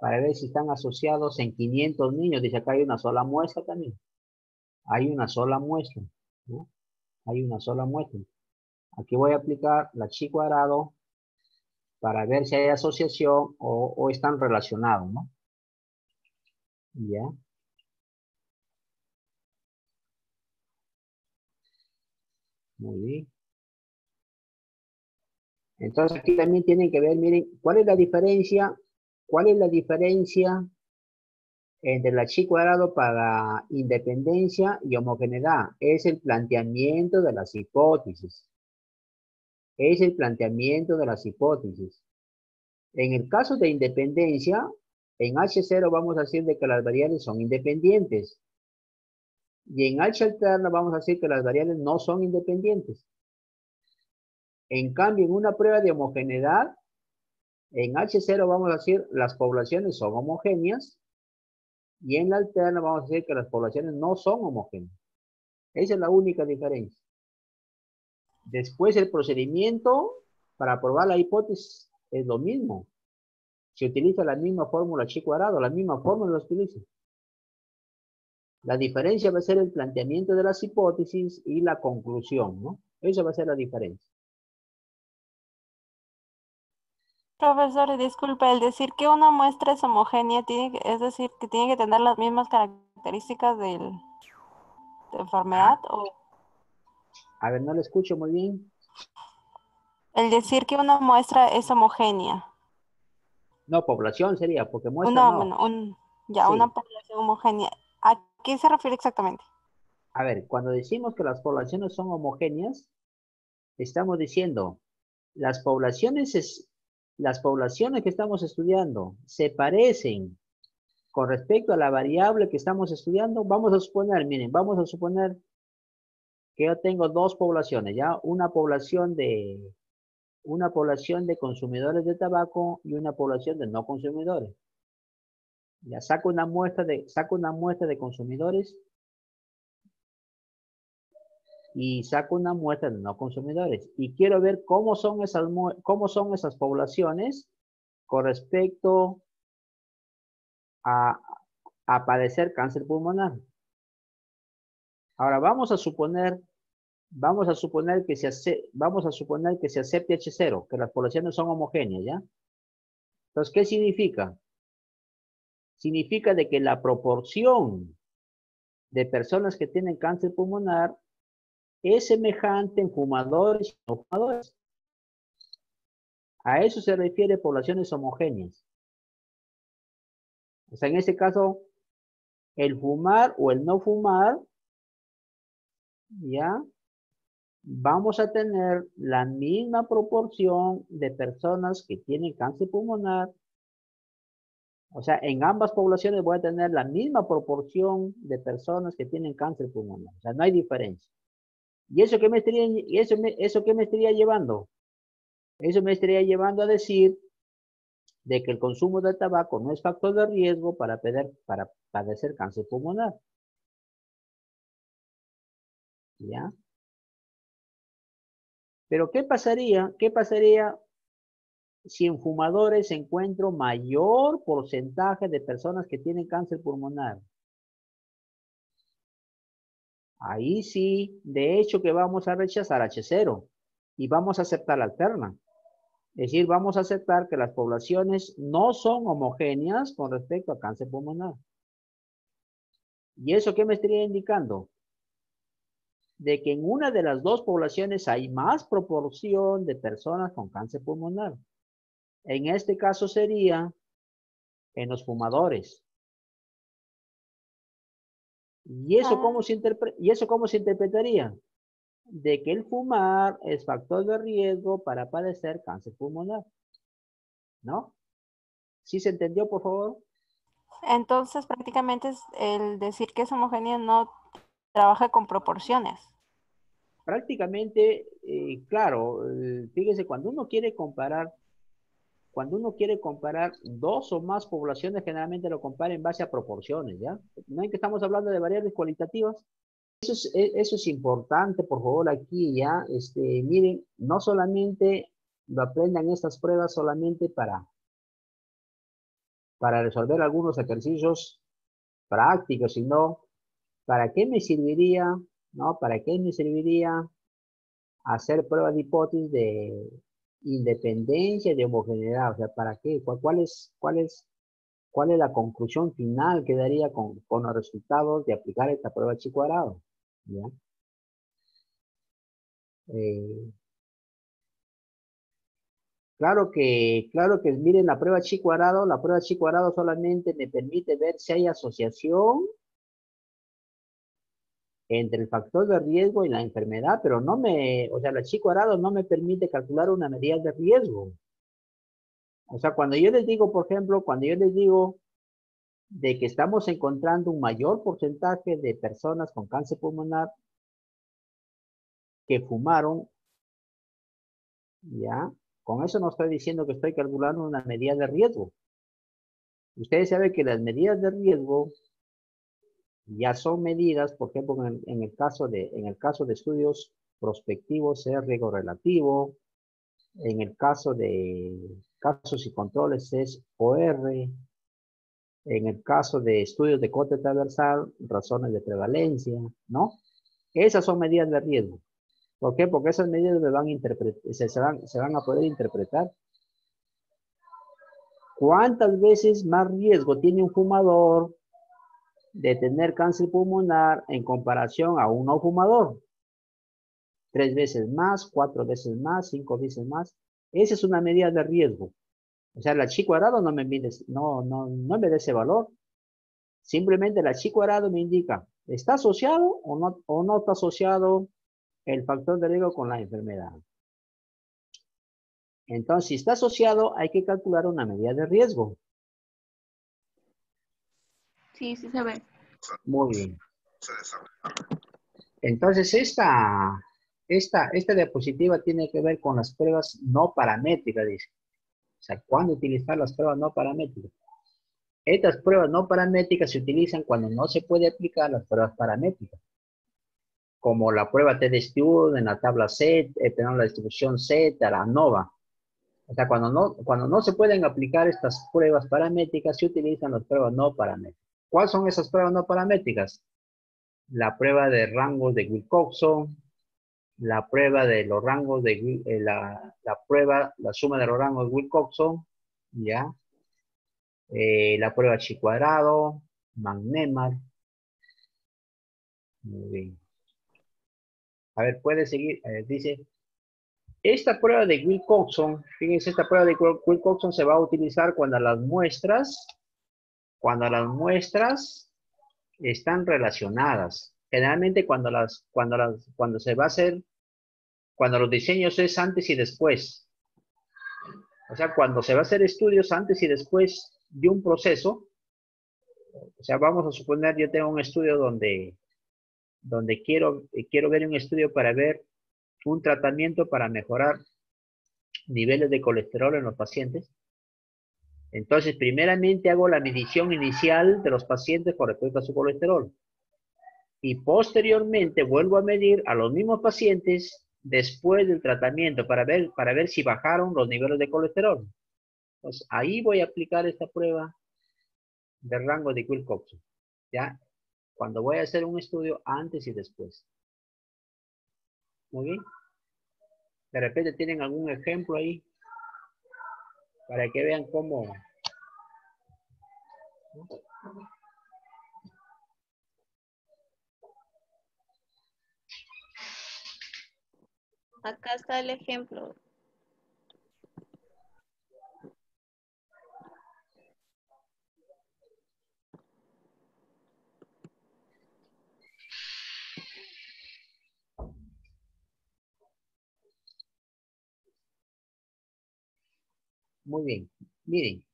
para ver si están asociados en 500 niños. Dice acá hay una sola muestra también. Hay una sola muestra, ¿no? Hay una sola muestra. Aquí voy a aplicar la chi cuadrado para ver si hay asociación o están relacionados, ¿no? Ya. Muy bien. Entonces aquí también tienen que ver, miren, ¿cuál es la diferencia? ¿Cuál es la diferencia entre la chi cuadrado para independencia y homogeneidad? Es el planteamiento de las hipótesis. Es el planteamiento de las hipótesis. En el caso de independencia, en H0 vamos a decir de que las variables son independientes. Y en H alterna vamos a decir que las variables no son independientes. En cambio, en una prueba de homogeneidad, en H0 vamos a decir las poblaciones son homogéneas. Y en la alterna vamos a decir que las poblaciones no son homogéneas. Esa es la única diferencia. Después el procedimiento para probar la hipótesis es lo mismo. Se utiliza la misma fórmula chi cuadrado, la misma fórmula la utiliza. La diferencia va a ser el planteamiento de las hipótesis y la conclusión, ¿no? Esa va a ser la diferencia. Profesor, disculpe, el decir que una muestra es homogénea, es decir, que tiene que tener las mismas características de enfermedad, o A ver, no lo escucho muy bien. el decir que una muestra es homogénea. No, población sería, porque muestra Una, no. bueno, ya, una Sí. población homogénea. ¿A qué se refiere exactamente? A ver, cuando decimos que las poblaciones son homogéneas, estamos diciendo, las poblaciones que estamos estudiando se parecen con respecto a la variable que estamos estudiando. Vamos a suponer, miren, vamos a suponer que yo tengo dos poblaciones, ¿ya? Una población de consumidores de tabaco y una población de no consumidores. Ya saco una muestra de consumidores y saco una muestra de no consumidores. Y quiero ver cómo son esas poblaciones con respecto a, a padecer cáncer pulmonar. Ahora vamos a suponer que se acepte H0, que las poblaciones son homogéneas, ¿ya? Entonces, ¿qué significa? Significa de que la proporción de personas que tienen cáncer pulmonar es semejante en fumadores y no fumadores. A eso se refiere poblaciones homogéneas. O sea, en este caso, el fumar o el no fumar, ¿ya? Vamos a tener la misma proporción de personas que tienen cáncer pulmonar. O sea, en ambas poblaciones voy a tener la misma proporción de personas que tienen cáncer pulmonar. O sea, no hay diferencia. ¿Y eso qué me estaría llevando? Eso me estaría llevando a decir de que el consumo de tabaco no es factor de riesgo para padecer cáncer pulmonar. ¿Ya? Pero ¿qué pasaría? ¿Qué pasaría si en fumadores encuentro mayor porcentaje de personas que tienen cáncer pulmonar? Ahí sí, de hecho que vamos a rechazar H0 y vamos a aceptar la alterna. Es decir, vamos a aceptar que las poblaciones no son homogéneas con respecto a cáncer pulmonar. ¿Y eso qué me estaría indicando? De que en una de las dos poblaciones hay más proporción de personas con cáncer pulmonar. En este caso sería en los fumadores. ¿Y eso cómo se interpretaría? De que el fumar es factor de riesgo para padecer cáncer pulmonar. ¿No? ¿Sí se entendió, por favor? Entonces, prácticamente el decir que es homogénea no trabaja con proporciones. Prácticamente, claro, fíjese, cuando uno quiere comparar dos o más poblaciones, generalmente lo compara en base a proporciones, ¿ya? No es que estamos hablando de variables cualitativas. Eso es importante, por favor, aquí, ¿ya? Miren, no solamente lo aprendan estas pruebas solamente para resolver algunos ejercicios prácticos, sino ¿para qué me serviría, no? ¿Para qué me serviría hacer pruebas de hipótesis de independencia y de homogeneidad? O sea, ¿para qué? ¿Cuál es la conclusión final que daría con los resultados de aplicar esta prueba chi cuadrado? ¿Ya? Eh, claro que, miren, la prueba chi cuadrado solamente me permite ver si hay asociación entre el factor de riesgo y la enfermedad, pero o sea, la chi cuadrado no me permite calcular una medida de riesgo. O sea, cuando yo les digo, por ejemplo, cuando yo les digo de que estamos encontrando un mayor porcentaje de personas con cáncer pulmonar que fumaron, ¿ya? Con eso no estoy diciendo que estoy calculando una medida de riesgo. Ustedes saben que las medidas de riesgo ya son medidas, por ejemplo, en el caso de estudios prospectivos es riesgo relativo, en el caso de casos y controles es OR, en el caso de estudios de corte transversal, razones de prevalencia, ¿no? Esas son medidas de riesgo. ¿Por qué? Porque esas medidas se van a poder interpretar. ¿Cuántas veces más riesgo tiene un fumador de tener cáncer pulmonar en comparación a un no fumador? 3 veces más, 4 veces más, 5 veces más. Esa es una medida de riesgo. O sea, la chi cuadrado no me me da ese valor. Simplemente la chi cuadrado me indica, ¿está asociado o no está asociado el factor de riesgo con la enfermedad? Entonces, si está asociado, hay que calcular una medida de riesgo. Sí, sí se ve. Muy bien. Entonces, esta diapositiva tiene que ver con las pruebas no paramétricas, dice. O sea, ¿cuándo utilizar las pruebas no paramétricas? Estas pruebas no paramétricas se utilizan cuando no se puede aplicar las pruebas paramétricas, como la prueba T-de-Stewart en la tabla Z, la distribución Z, la ANOVA. O sea, cuando no se pueden aplicar estas pruebas paramétricas, se utilizan las pruebas no paramétricas. ¿Cuáles son esas pruebas no paramétricas? La prueba de rangos de Wilcoxon, la prueba de los rangos de la suma de los rangos de Wilcoxon, ¿ya? La prueba chi cuadrado, Magnemar. Muy bien. A ver, puede seguir. Dice, esta prueba de Wilcoxon, fíjense, esta prueba de Wilcoxon se va a utilizar cuando las muestras están relacionadas. Generalmente cuando se va a hacer, cuando los diseños es antes y después. O sea, cuando se va a hacer estudios antes y después de un proceso. O sea, vamos a suponer, yo tengo un estudio donde quiero ver un estudio para ver un tratamiento para mejorar niveles de colesterol en los pacientes. Entonces, primeramente hago la medición inicial de los pacientes con respecto a su colesterol. Y posteriormente vuelvo a medir a los mismos pacientes después del tratamiento para ver si bajaron los niveles de colesterol. Entonces, ahí voy a aplicar esta prueba de rango de Wilcoxon. ¿Ya? Cuando voy a hacer un estudio antes y después. Muy bien. De repente tienen algún ejemplo ahí para que vean cómo. Acá está el ejemplo. Muy bien. Miren.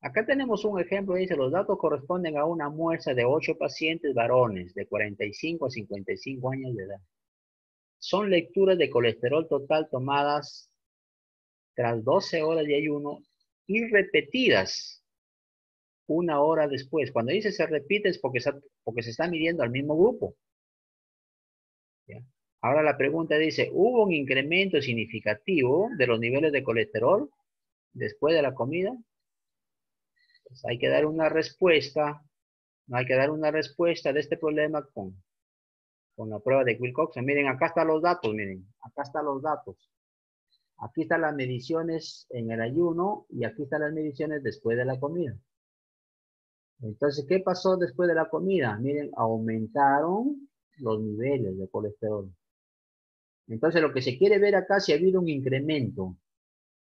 Acá tenemos un ejemplo, dice, los datos corresponden a una muestra de 8 pacientes varones de 45 a 55 años de edad. Son lecturas de colesterol total tomadas tras 12 horas de ayuno y repetidas 1 hora después. Cuando dice se repite es porque se está midiendo al mismo grupo. ¿Ya? Ahora la pregunta dice, ¿hubo un incremento significativo de los niveles de colesterol después de la comida? Pues hay que dar una respuesta. No hay que dar una respuesta de este problema con la prueba de Wilcoxon. Miren, acá están los datos, miren. Acá están los datos. Aquí están las mediciones en el ayuno y aquí están las mediciones después de la comida. Entonces, ¿qué pasó después de la comida? Miren, aumentaron los niveles de colesterol. Entonces, lo que se quiere ver acá si ha habido un incremento.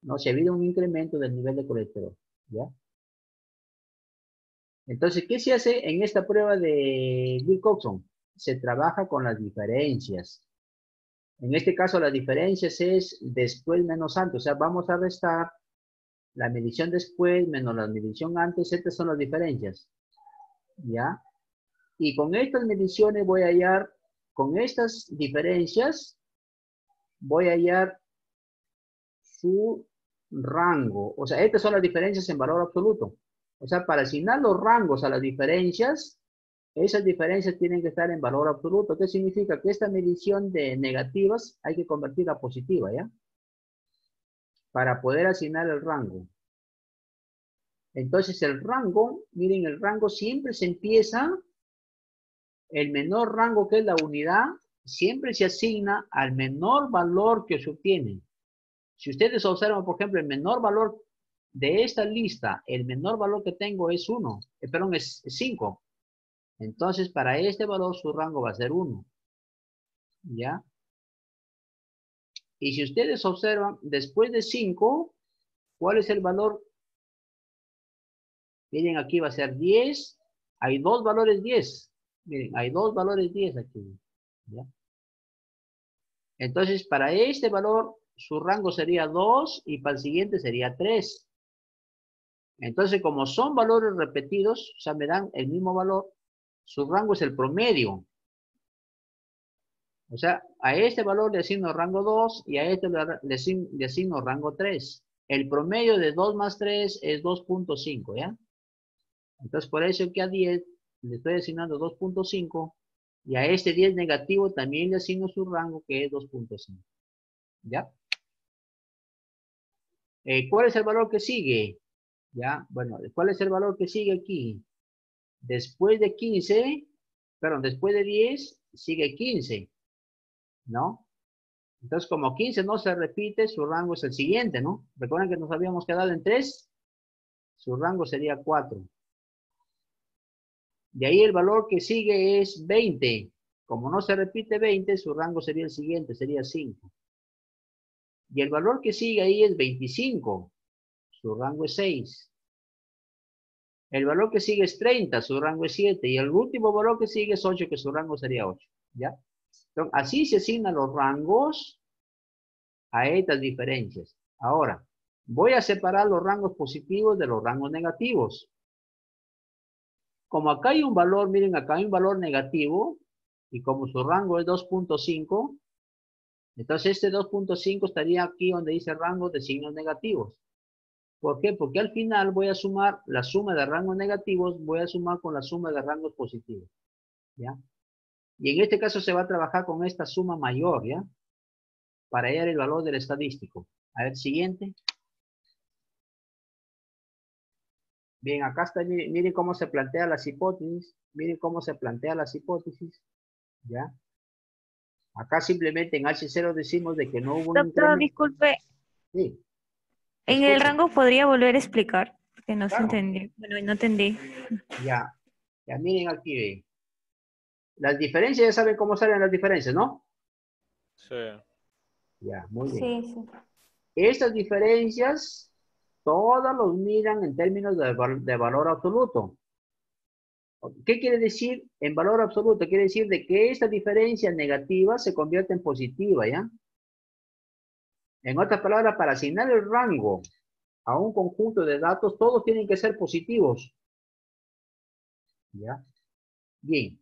No, si ha habido un incremento del nivel de colesterol. ¿Ya? Entonces, ¿qué se hace en esta prueba de Wilcoxon? Se trabaja con las diferencias. En este caso, las diferencias es después menos antes. O sea, vamos a restar la medición después menos la medición antes. Estas son las diferencias. ¿Ya? Y con estas mediciones voy a hallar, con estas diferencias, voy a hallar su rango. O sea, estas son las diferencias en valor absoluto. O sea, para asignar los rangos a las diferencias, esas diferencias tienen que estar en valor absoluto. ¿Qué significa? Que esta medición de negativas hay que convertirla a positiva, ¿ya? Para poder asignar el rango. Entonces el rango, miren, el rango siempre se empieza, el menor rango que es la unidad, siempre se asigna al menor valor que se obtiene. Si ustedes observan, por ejemplo, el menor valor de esta lista, el menor valor que tengo es 1, perdón, es 5. Entonces, para este valor, su rango va a ser 1. ¿Ya? Y si ustedes observan, después de 5, ¿cuál es el valor? Miren, aquí va a ser 10. Hay dos valores 10. Miren, hay dos valores 10 aquí. ¿Ya? Entonces, para este valor, su rango sería 2 y para el siguiente sería 3. Entonces, como son valores repetidos, o sea, me dan el mismo valor, su rango es el promedio. O sea, a este valor le asigno rango 2 y a este le asigno rango 3. El promedio de 2 más 3 es 2.5, ¿ya? Entonces, por eso que a 10 le estoy asignando 2.5 y a este 10 negativo también le asigno su rango que es 2.5. ¿Ya? ¿Cuál es el valor que sigue? ¿Ya? Bueno, ¿cuál es el valor que sigue aquí? Después de 15, perdón, después de 10 sigue 15, ¿no? Entonces, como 15 no se repite, su rango es el siguiente, ¿no? Recuerden que nos habíamos quedado en 3, su rango sería 4. De ahí el valor que sigue es 20. Como no se repite 20, su rango sería el siguiente, sería 5. Y el valor que sigue ahí es 25, su rango es 6. El valor que sigue es 30, su rango es 7. Y el último valor que sigue es 8, que su rango sería 8. ¿Ya? Entonces, así se asignan los rangos a estas diferencias. Ahora, voy a separar los rangos positivos de los rangos negativos. Como acá hay un valor, miren, acá hay un valor negativo, y como su rango es 2.5, entonces este 2.5 estaría aquí donde dice rango de signos negativos. ¿Por qué? Porque al final voy a sumar la suma de rangos negativos, voy a sumar con la suma de rangos positivos. ¿Ya? Y en este caso se va a trabajar con esta suma mayor, ¿ya? Para hallar el valor del estadístico. A ver, siguiente. Bien, acá está, miren, miren cómo se plantean las hipótesis. Miren cómo se plantean las hipótesis. ¿Ya? Acá simplemente en H0 decimos de que no hubo un Doctor, incremento. disculpe, Sí, en el escuchen. rango podría volver a explicar, porque no se Claro, entendió. Bueno, no entendí. ya. Ya miren aquí, ven. Las diferencias, ya saben cómo salen las diferencias, ¿no? Sí. Ya, muy bien. Sí, sí. Estas diferencias, todas los miran en términos de valor absoluto. ¿Qué quiere decir en valor absoluto? Quiere decir de que esta diferencia negativa se convierte en positiva, ¿ya? En otras palabras, para asignar el rango a un conjunto de datos, todos tienen que ser positivos. ¿Ya? Bien.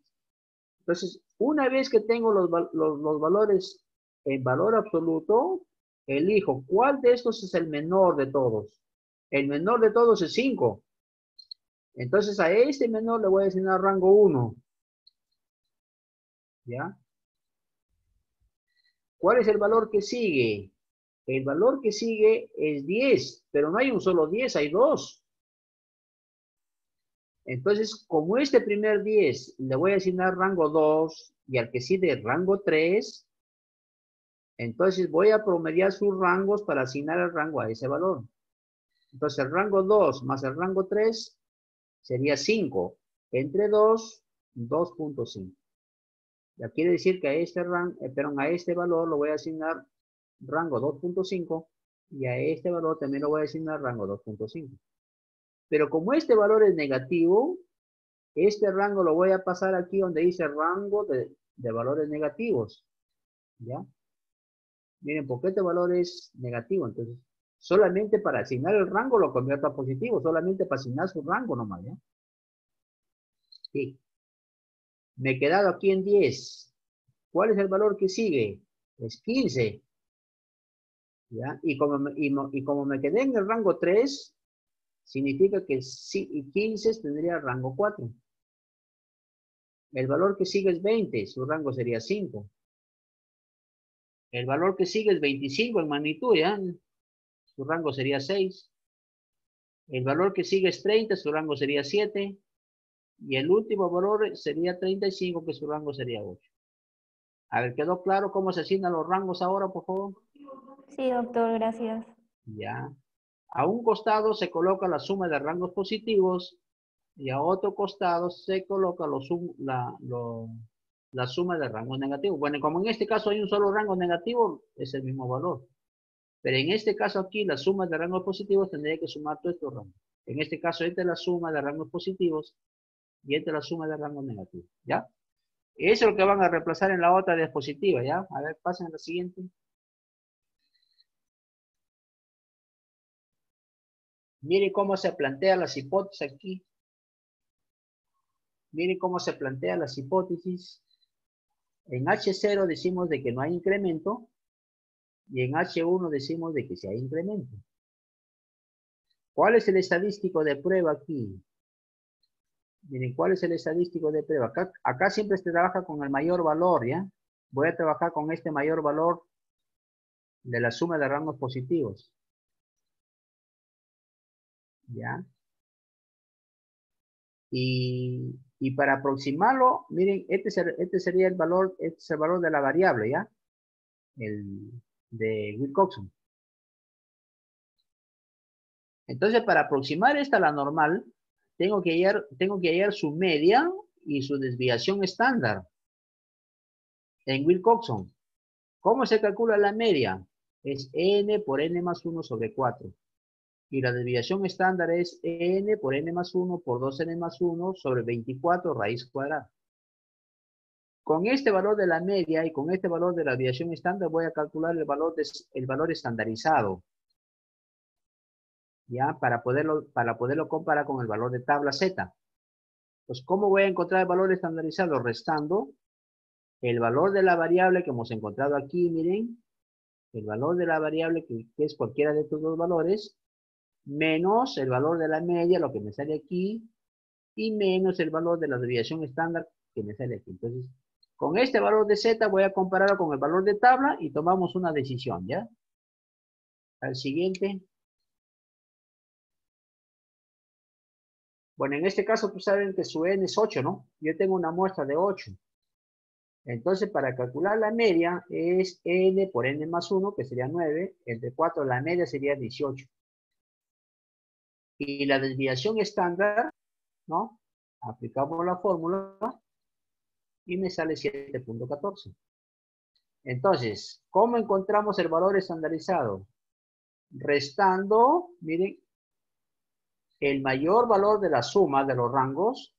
Entonces, una vez que tengo los valores en valor absoluto, elijo cuál de estos es el menor de todos. El menor de todos es 5. Entonces, a este menor le voy a asignar rango 1. ¿Ya? ¿Cuál es el valor que sigue? El valor que sigue es 10, pero no hay un solo 10, hay 2. Entonces, como este primer 10 le voy a asignar rango 2 y al que sigue rango 3, entonces voy a promediar sus rangos para asignar el rango a ese valor. Entonces, el rango 2 más el rango 3 sería 5. Entre 2, 2.5. Ya quiere decir que a este valor lo voy a asignar rango 2.5 y a este valor también lo voy a asignar rango 2.5. Pero como este valor es negativo, este rango lo voy a pasar aquí donde dice rango de valores negativos. ¿Ya? Miren, porque este valor es negativo, entonces solamente para asignar el rango lo convierto a positivo, solamente para asignar su rango nomás, ¿ya? Sí. Me he quedado aquí en 10. ¿Cuál es el valor que sigue? Es 15. ¿Ya? Y como me quedé en el rango 3, significa que 15 tendría rango 4. El valor que sigue es 20, su rango sería 5. El valor que sigue es 25 en magnitud, ¿ya? Su rango sería 6. El valor que sigue es 30, su rango sería 7. Y el último valor sería 35, que su rango sería 8. A ver, ¿quedó claro cómo se asignan los rangos ahora, por favor? Sí, doctor, gracias. Ya. A un costado se coloca la suma de rangos positivos y a otro costado se coloca la suma de rangos negativos. Bueno, como en este caso hay un solo rango negativo, es el mismo valor. Pero en este caso aquí, la suma de rangos positivos tendría que sumar todos estos rangos. En este caso, esta es la suma de rangos positivos y esta es la suma de rangos negativos. ¿Ya? Eso es lo que van a reemplazar en la otra diapositiva. ¿Ya? A ver, pasen a la siguiente. Miren cómo se plantean las hipótesis aquí. Miren cómo se plantean las hipótesis. En H0 decimos de que no hay incremento. Y en H1 decimos de que sí hay incremento. ¿Cuál es el estadístico de prueba aquí? Miren, ¿cuál es el estadístico de prueba? Acá siempre se trabaja con el mayor valor, ¿ya? Voy a trabajar con este mayor valor de la suma de rangos positivos. ¿Ya? Y para aproximarlo, miren, este sería el valor, este es el valor de la variable, ¿ya? El de Wilcoxon. Entonces, para aproximar esta a la normal, tengo que hallar su media y su desviación estándar en Wilcoxon. ¿Cómo se calcula la media? Es n por n más 1 sobre 4. Y la desviación estándar es n por n más 1 por 2n más 1 sobre 24 raíz cuadrada. Con este valor de la media y con este valor de la desviación estándar voy a calcular el valor estandarizado. ¿Ya? Para poderlo comparar con el valor de tabla Z. Pues, ¿cómo voy a encontrar el valor estandarizado? Restando el valor de la variable que hemos encontrado aquí, miren. El valor de la variable que es cualquiera de estos dos valores, menos el valor de la media, lo que me sale aquí, y menos el valor de la desviación estándar que me sale aquí. Entonces, con este valor de Z voy a compararlo con el valor de tabla y tomamos una decisión, ¿ya? Al siguiente. Bueno, en este caso, pues saben que su n es 8, ¿no? Yo tengo una muestra de 8. Entonces, para calcular la media es n por n más 1, que sería 9. Entre 4, la media sería 18. Y la desviación estándar, ¿no? Aplicamos la fórmula y me sale 7.14. Entonces, ¿cómo encontramos el valor estandarizado? Restando, miren, el mayor valor de la suma de los rangos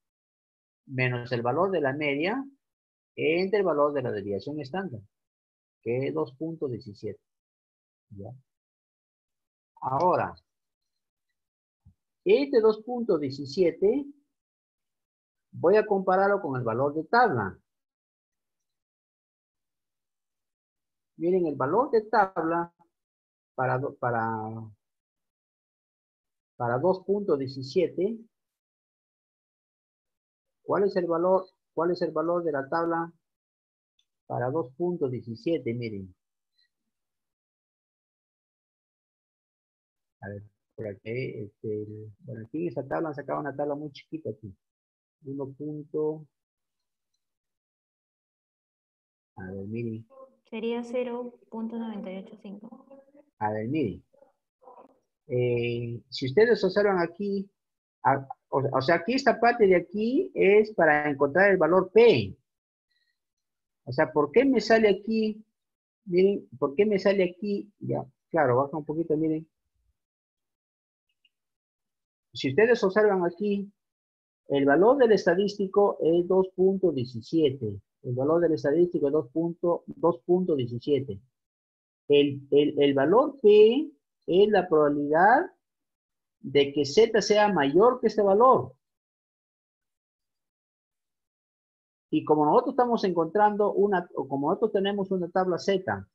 menos el valor de la media entre el valor de la desviación estándar, que es 2.17. ¿Ya? Ahora, este 2.17 voy a compararlo con el valor de tabla. Miren, el valor de tabla para 2.17, ¿cuál es el valor de la tabla para 2.17? Miren. A ver, por aquí, bueno, aquí en esa tabla han sacado una tabla muy chiquita aquí. 1. A ver, miren. Sería 0.985. A ver, miren. Si ustedes observan aquí, o sea, aquí esta parte de aquí es para encontrar el valor P. O sea, ¿por qué me sale aquí? Miren, ¿por qué me sale aquí? Ya, claro, baja un poquito, miren. Si ustedes observan aquí, el valor del estadístico es 2.17. El valor del estadístico es 2.17. El valor P es la probabilidad de que Z sea mayor que este valor. Y como nosotros estamos encontrando como nosotros tenemos una tabla Z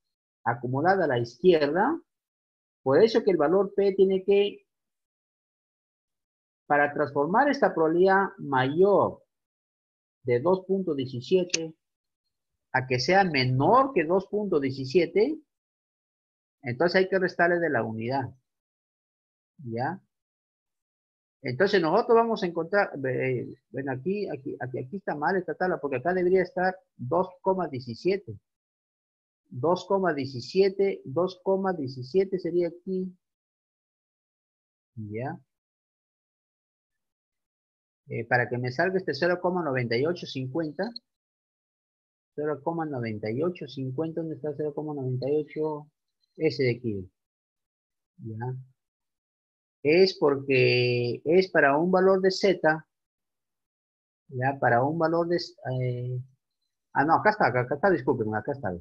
acumulada a la izquierda, por eso que el valor P tiene que, para transformar esta probabilidad mayor de 2.17 a que sea menor que 2.17, entonces hay que restarle de la unidad. ¿Ya? Entonces nosotros vamos a encontrar, bueno, aquí está mal esta tabla, porque acá debería estar 2,17. 2,17 sería aquí ¿Ya? Para que me salga este 0,9850. 0,9850, ¿dónde está 0,98? Ese de aquí. ¿Ya? Es porque es para un valor de Z. ¿Ya? Para un valor de... no, acá está, disculpen, acá está.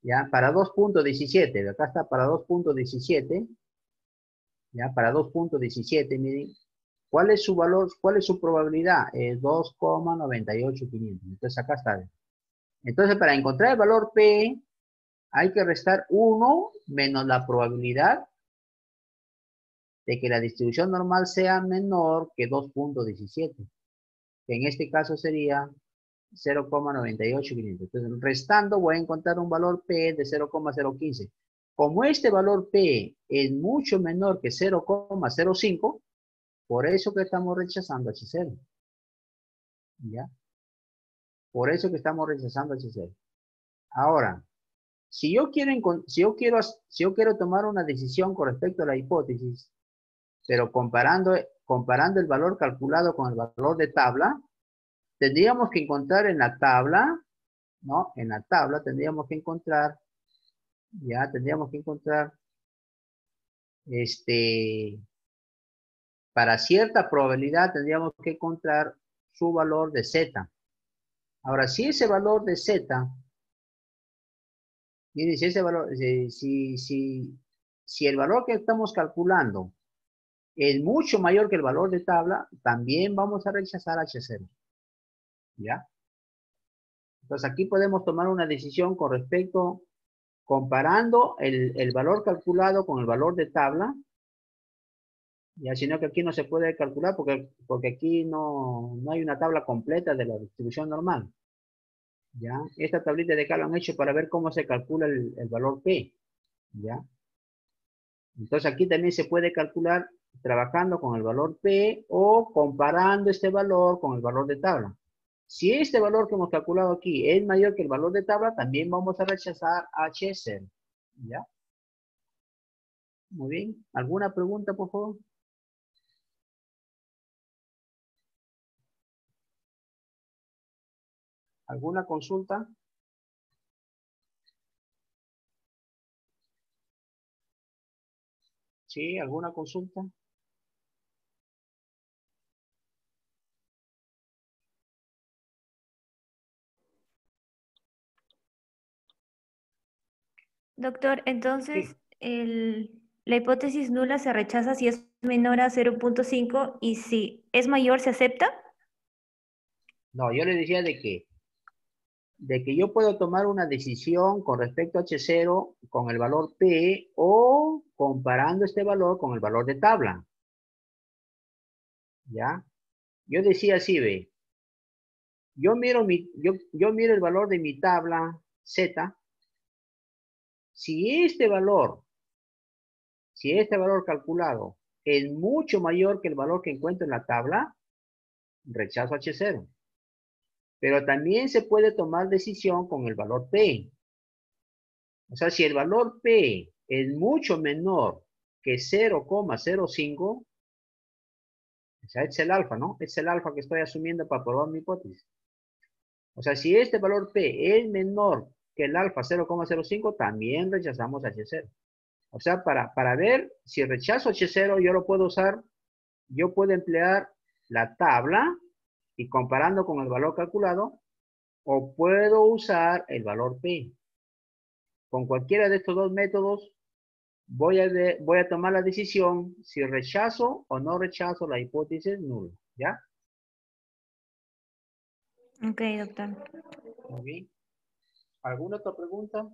¿Ya? Para 2.17, acá está para 2.17. ¿Ya? Para 2.17, miren. ¿Cuál es su valor? ¿Cuál es su probabilidad? Es 2,98500. Entonces acá está. Entonces para encontrar el valor P hay que restar 1 menos la probabilidad de que la distribución normal sea menor que 2.17. Que en este caso sería 0,98500. Entonces restando voy a encontrar un valor P de 0,015. Como este valor P es mucho menor que 0,05, por eso que estamos rechazando H0. ¿Ya? Por eso que estamos rechazando H0. Ahora, si yo quiero tomar una decisión con respecto a la hipótesis, pero comparando el valor calculado con el valor de tabla, tendríamos que encontrar en la tabla, ¿no? En la tabla tendríamos que encontrar, para cierta probabilidad tendríamos que encontrar su valor de Z. Ahora, si ese valor de Z, miren, si ese valor, si el valor que estamos calculando es mucho mayor que el valor de tabla, también vamos a rechazar H0. ¿Ya? Entonces aquí podemos tomar una decisión con respecto, comparando el valor calculado con el valor de tabla, ya, sino que aquí no se puede calcular porque aquí no hay una tabla completa de la distribución normal. ¿Ya? Esta tablita de acá lo han hecho para ver cómo se calcula el valor P. ¿Ya? Entonces aquí también se puede calcular trabajando con el valor P o comparando este valor con el valor de tabla. Si este valor que hemos calculado aquí es mayor que el valor de tabla, también vamos a rechazar H0. ¿Ya? Muy bien. ¿Alguna pregunta, por favor? ¿Alguna consulta? ¿Sí? ¿Alguna consulta? Doctor, entonces Sí. la hipótesis nula se rechaza si es menor a 0.5 y si es mayor se acepta. No, yo le decía de que yo puedo tomar una decisión con respecto a H0 con el valor P o comparando este valor con el valor de tabla. ¿Ya? Yo decía así, ve. Yo miro el valor de mi tabla Z. Si este valor calculado es mucho mayor que el valor que encuentro en la tabla, rechazo H0. Pero también se puede tomar decisión con el valor P. O sea, si el valor P es mucho menor que 0,05, o sea, es el alfa, ¿no? Es el alfa que estoy asumiendo para probar mi hipótesis. O sea, si este valor P es menor que el alfa 0,05, también rechazamos H0. O sea, para ver si rechazo H0, yo lo puedo usar, yo puedo emplear la tabla y comparando con el valor calculado, o puedo usar el valor P. Con cualquiera de estos dos métodos, voy a tomar la decisión si rechazo o no rechazo la hipótesis nula. ¿Ya? Ok, doctor. Muy bien. ¿Alguna otra pregunta?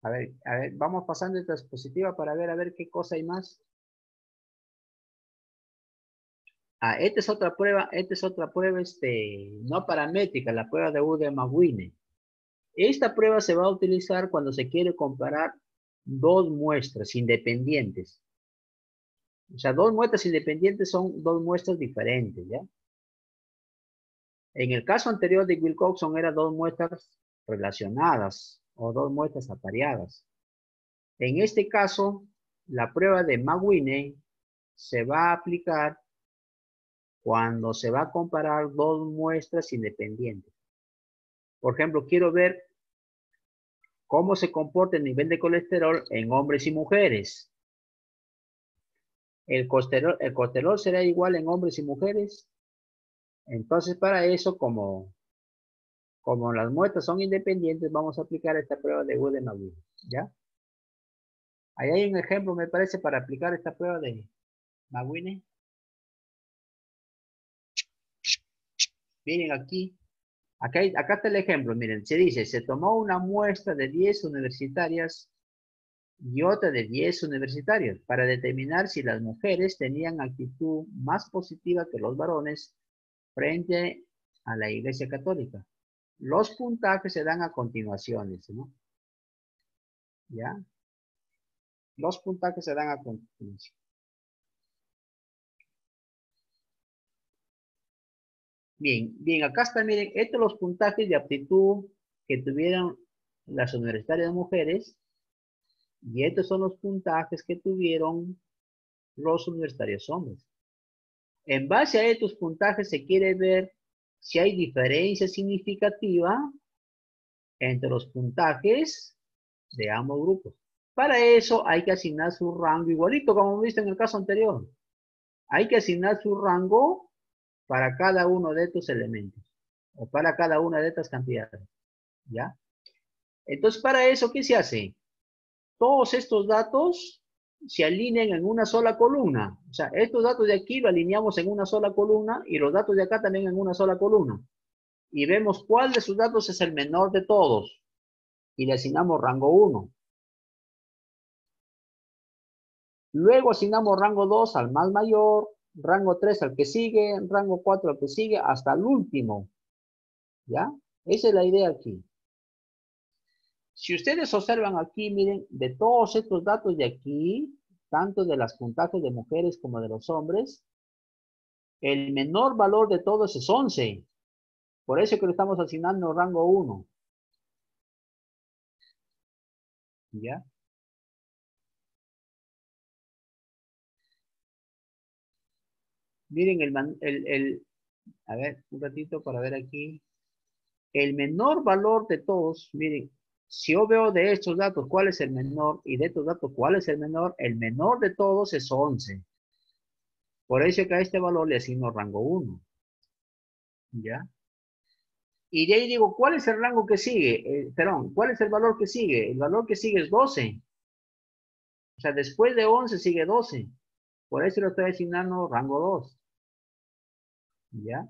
A ver, vamos pasando esta diapositiva para ver a ver qué cosa hay más. Esta es otra prueba, no paramétrica, la prueba de Udemy-Wine. Esta prueba se va a utilizar cuando se quiere comparar dos muestras independientes. O sea, dos muestras independientes son dos muestras diferentes, ¿ya? En el caso anterior de Wilcoxon eran dos muestras relacionadas o dos muestras apareadas. En este caso, la prueba de McWhinney se va a aplicar cuando se va a comparar dos muestras independientes. Por ejemplo, quiero ver cómo se comporta el nivel de colesterol en hombres y mujeres. ¿El colesterol será igual en hombres y mujeres? Entonces, para eso, como las muestras son independientes, vamos a aplicar esta prueba de Wood-McWhinney, ¿ya? Ahí hay un ejemplo, me parece, para aplicar esta prueba de McWhinney. Miren aquí. Acá está el ejemplo, miren, se dice, se tomó una muestra de 10 universitarias y otra de 10 universitarios para determinar si las mujeres tenían actitud más positiva que los varones frente a la Iglesia Católica. Los puntajes se dan a continuación, ¿no? ¿Ya? Los puntajes se dan a continuación. Bien, acá está, miren, estos son los puntajes de aptitud que tuvieron las universitarias mujeres y estos son los puntajes que tuvieron los universitarios hombres. En base a estos puntajes se quiere ver si hay diferencia significativa entre los puntajes de ambos grupos. Para eso hay que asignar su rango, igualito como viste en el caso anterior. Hay que asignar su rango para cada uno de estos elementos o para cada una de estas cantidades. ¿Ya? Entonces, para eso, ¿qué se hace? Todos estos datos se alinean en una sola columna. O sea, estos datos de aquí lo alineamos en una sola columna y los datos de acá también en una sola columna. Y vemos cuál de sus datos es el menor de todos. Y le asignamos rango 1. Luego asignamos rango 2 al más mayor, rango 3 al que sigue, rango 4 al que sigue, hasta el último. ¿Ya? Esa es la idea aquí. Si ustedes observan aquí, miren, de todos estos datos de aquí, tanto de las puntajes de mujeres como de los hombres, el menor valor de todos es 11. Por eso que le estamos asignando rango 1. ¿Ya? Miren, a ver, un ratito para ver aquí. El menor valor de todos, miren, si yo veo de estos datos cuál es el menor y de estos datos cuál es el menor de todos es 11. Por eso que a este valor le asigno rango 1. ¿Ya? Y de ahí digo, ¿cuál es el rango que sigue? Perdón, ¿cuál es el valor que sigue? El valor que sigue es 12. O sea, después de 11 sigue 12. Por eso lo estoy asignando rango 2. ¿Ya?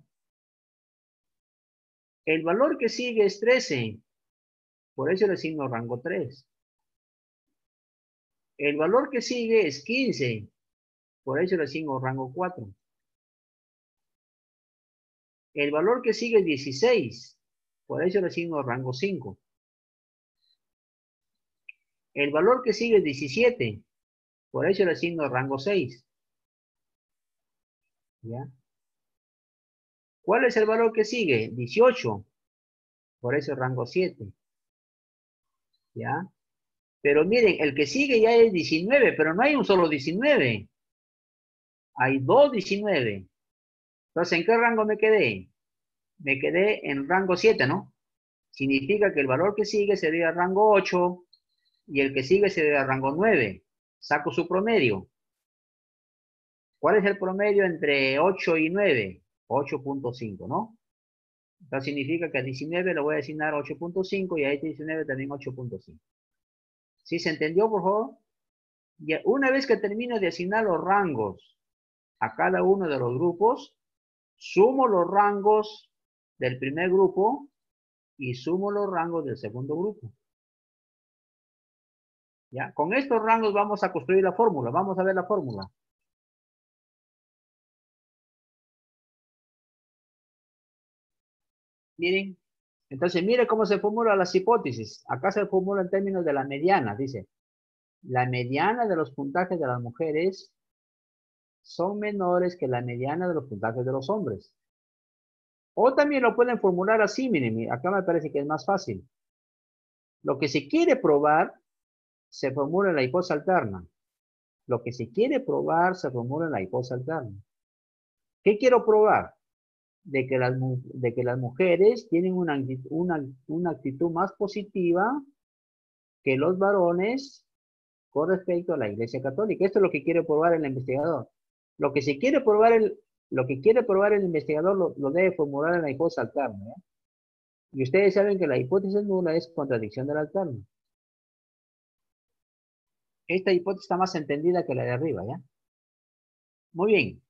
El valor que sigue es 13. Por eso le asigno rango 3. El valor que sigue es 15. Por eso le asigno rango 4. El valor que sigue es 16. Por eso le asigno rango 5. El valor que sigue es 17. Por eso le asigno rango 6. ¿Ya? ¿Cuál es el valor que sigue? 18. Por eso rango 7. ¿Ya? Pero miren, el que sigue ya es 19, pero no hay un solo 19. Hay dos 19. Entonces, ¿en qué rango me quedé? Me quedé en rango 7, ¿no? Significa que el valor que sigue sería rango 8 y el que sigue sería rango 9. Saco su promedio. ¿Cuál es el promedio entre 8 y 9? 8.5, ¿no? Entonces significa que a 19 le voy a asignar 8.5 y a este 19 también 8.5. ¿Sí se entendió, por favor? Y una vez que termino de asignar los rangos a cada uno de los grupos, sumo los rangos del primer grupo y sumo los rangos del segundo grupo. ¿Ya? Con estos rangos vamos a construir la fórmula. Vamos a ver la fórmula. Miren. Entonces, mire cómo se formulan las hipótesis. Acá se formula en términos de la mediana. Dice, la mediana de los puntajes de las mujeres son menores que la mediana de los puntajes de los hombres. O también lo pueden formular así, miren, acá me parece que es más fácil. Lo que se quiere probar se formula en la hipótesis alterna. Lo que se quiere probar se formula en la hipótesis alterna. ¿Qué quiero probar? De que las mujeres tienen una actitud más positiva que los varones con respecto a la Iglesia Católica. Esto es lo que quiere probar el investigador. Lo que se quiere probar lo que quiere probar el investigador lo debe formular en la hipótesis alterna. ¿Ya? Y ustedes saben que la hipótesis nula es contradicción del alterno. Esta hipótesis está más entendida que la de arriba, ¿ya? Muy bien.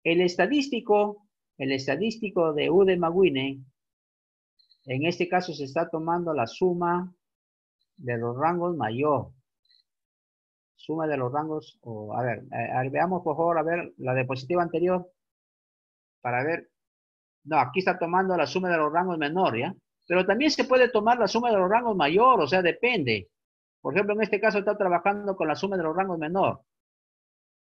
El estadístico de U de Maguine, en este caso se está tomando la suma de los rangos mayor. Suma de los rangos, a ver, veamos por favor, a ver, la diapositiva anterior, para ver. No, aquí está tomando la suma de los rangos menor, ¿ya? Pero también se puede tomar la suma de los rangos mayor, o sea, depende. Por ejemplo, en este caso está trabajando con la suma de los rangos menor,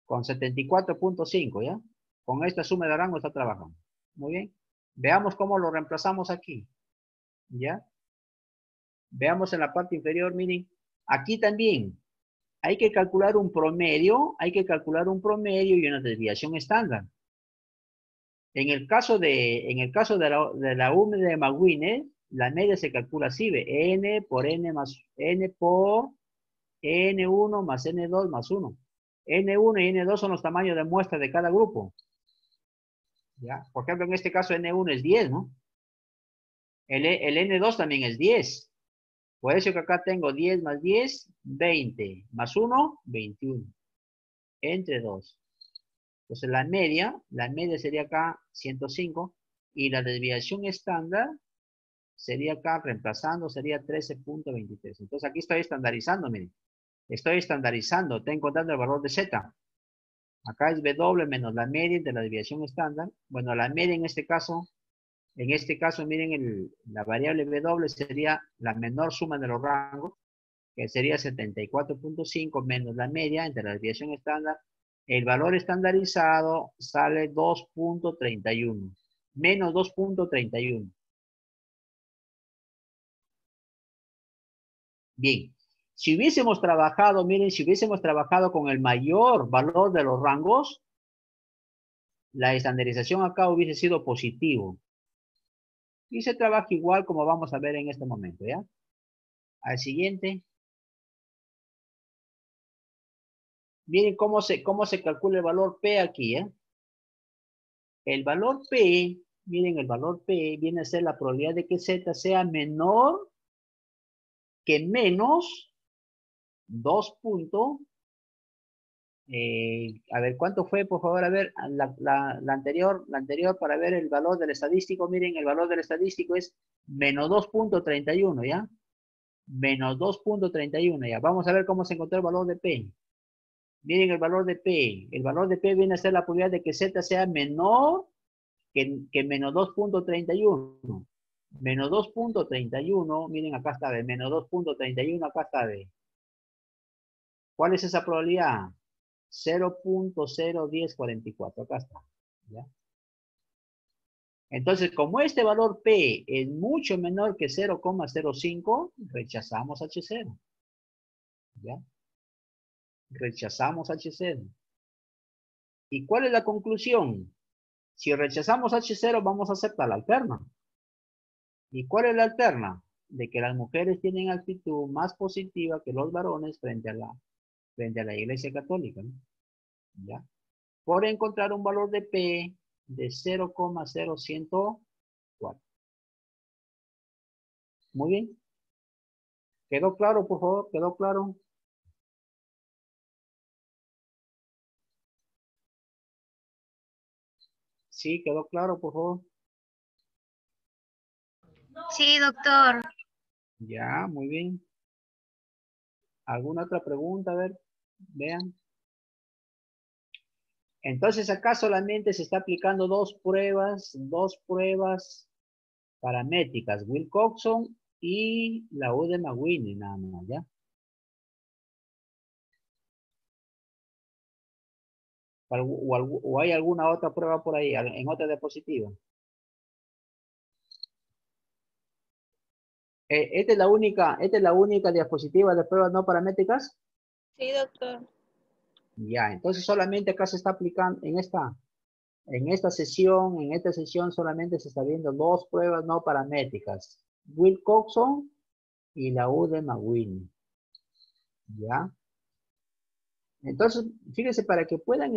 con 74.5, ¿ya? Con esta suma de rangos está trabajando. Muy bien. Veamos cómo lo reemplazamos aquí, ¿ya? Veamos en la parte inferior, miren. Aquí también hay que calcular un promedio, y una desviación estándar. En el caso de la U de Maguine, la media se calcula así, ve, N por N más N por N1 más N2 más 1. N1 y N2 son los tamaños de muestra de cada grupo. ¿Ya? Por ejemplo, en este caso N1 es 10, ¿no? El N2 también es 10. Por eso que acá tengo 10 más 10, 20. Más 1, 21. Entre 2. Entonces la media sería acá 105. Y la desviación estándar sería acá, reemplazando, sería 13.23. Entonces aquí estoy estandarizando, miren. Estoy estandarizando, estoy encontrando el valor de Z. Acá es W menos la media de la desviación estándar. Bueno, la media en este caso, miren, la variable W sería la menor suma de los rangos, que sería 74.5 menos la media entre la desviación estándar. El valor estandarizado sale 2.31, menos 2.31. Bien, si hubiésemos trabajado, miren, si hubiésemos trabajado con el mayor valor de los rangos, la estandarización acá hubiese sido positivo. Y se trabaja igual como vamos a ver en este momento, ¿ya? Al siguiente. Miren cómo se calcula el valor P aquí, ¿eh? El valor P, miren, el valor P viene a ser la probabilidad de que Z sea menor que menos 2 puntos. A ver, ¿cuánto fue? Por favor, a ver, la anterior para ver el valor del estadístico. Miren, el valor del estadístico es menos 2.31, ¿ya? Menos 2.31, ¿ya? Vamos a ver cómo se encontró el valor de P. Miren el valor de P. El valor de P viene a ser la probabilidad de que Z sea menor que menos 2.31. Menos 2.31, miren, acá está, menos 2.31, acá está, ¿cuál es esa probabilidad? 0.01044, acá está. ¿Ya? Entonces, como este valor P es mucho menor que 0,05, rechazamos H0. ¿Ya? Rechazamos H0. ¿Y cuál es la conclusión? Si rechazamos H0, vamos a aceptar la alterna. ¿Y cuál es la alterna? De que las mujeres tienen actitud más positiva que los varones frente a la Iglesia Católica, ¿no? ¿Ya? Por encontrar un valor de P de 0,0104. Muy bien. ¿Quedó claro, por favor? ¿Quedó claro? Sí, quedó claro, por favor. Sí, doctor. Ya, muy bien. ¿Alguna otra pregunta? A ver, vean. Entonces acá solamente se está aplicando dos pruebas paramétricas, Wilcoxon y la U de Maguire, nada más, ¿ya? O hay alguna otra prueba por ahí, en otra diapositiva. esta es la única diapositiva de pruebas no paramétricas. Sí, doctor. Ya, entonces solamente acá se está aplicando, en esta sesión solamente se está viendo dos pruebas no paramétricas. Wilcoxon y la U de Maguini. Ya. Entonces, fíjense, para que puedan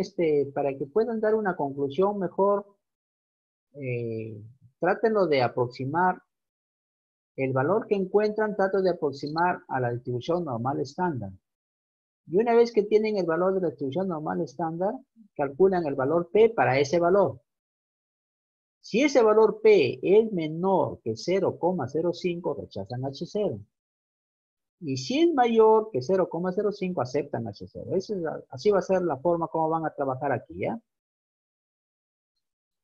dar una conclusión mejor, trátenlo de aproximar el valor que encuentran, trato de aproximar a la distribución normal estándar. Y una vez que tienen el valor de la distribución normal estándar, calculan el valor P para ese valor. Si ese valor P es menor que 0,05, rechazan H0. Y si es mayor que 0,05, aceptan H0. Así va a ser la forma como van a trabajar aquí, ¿ya?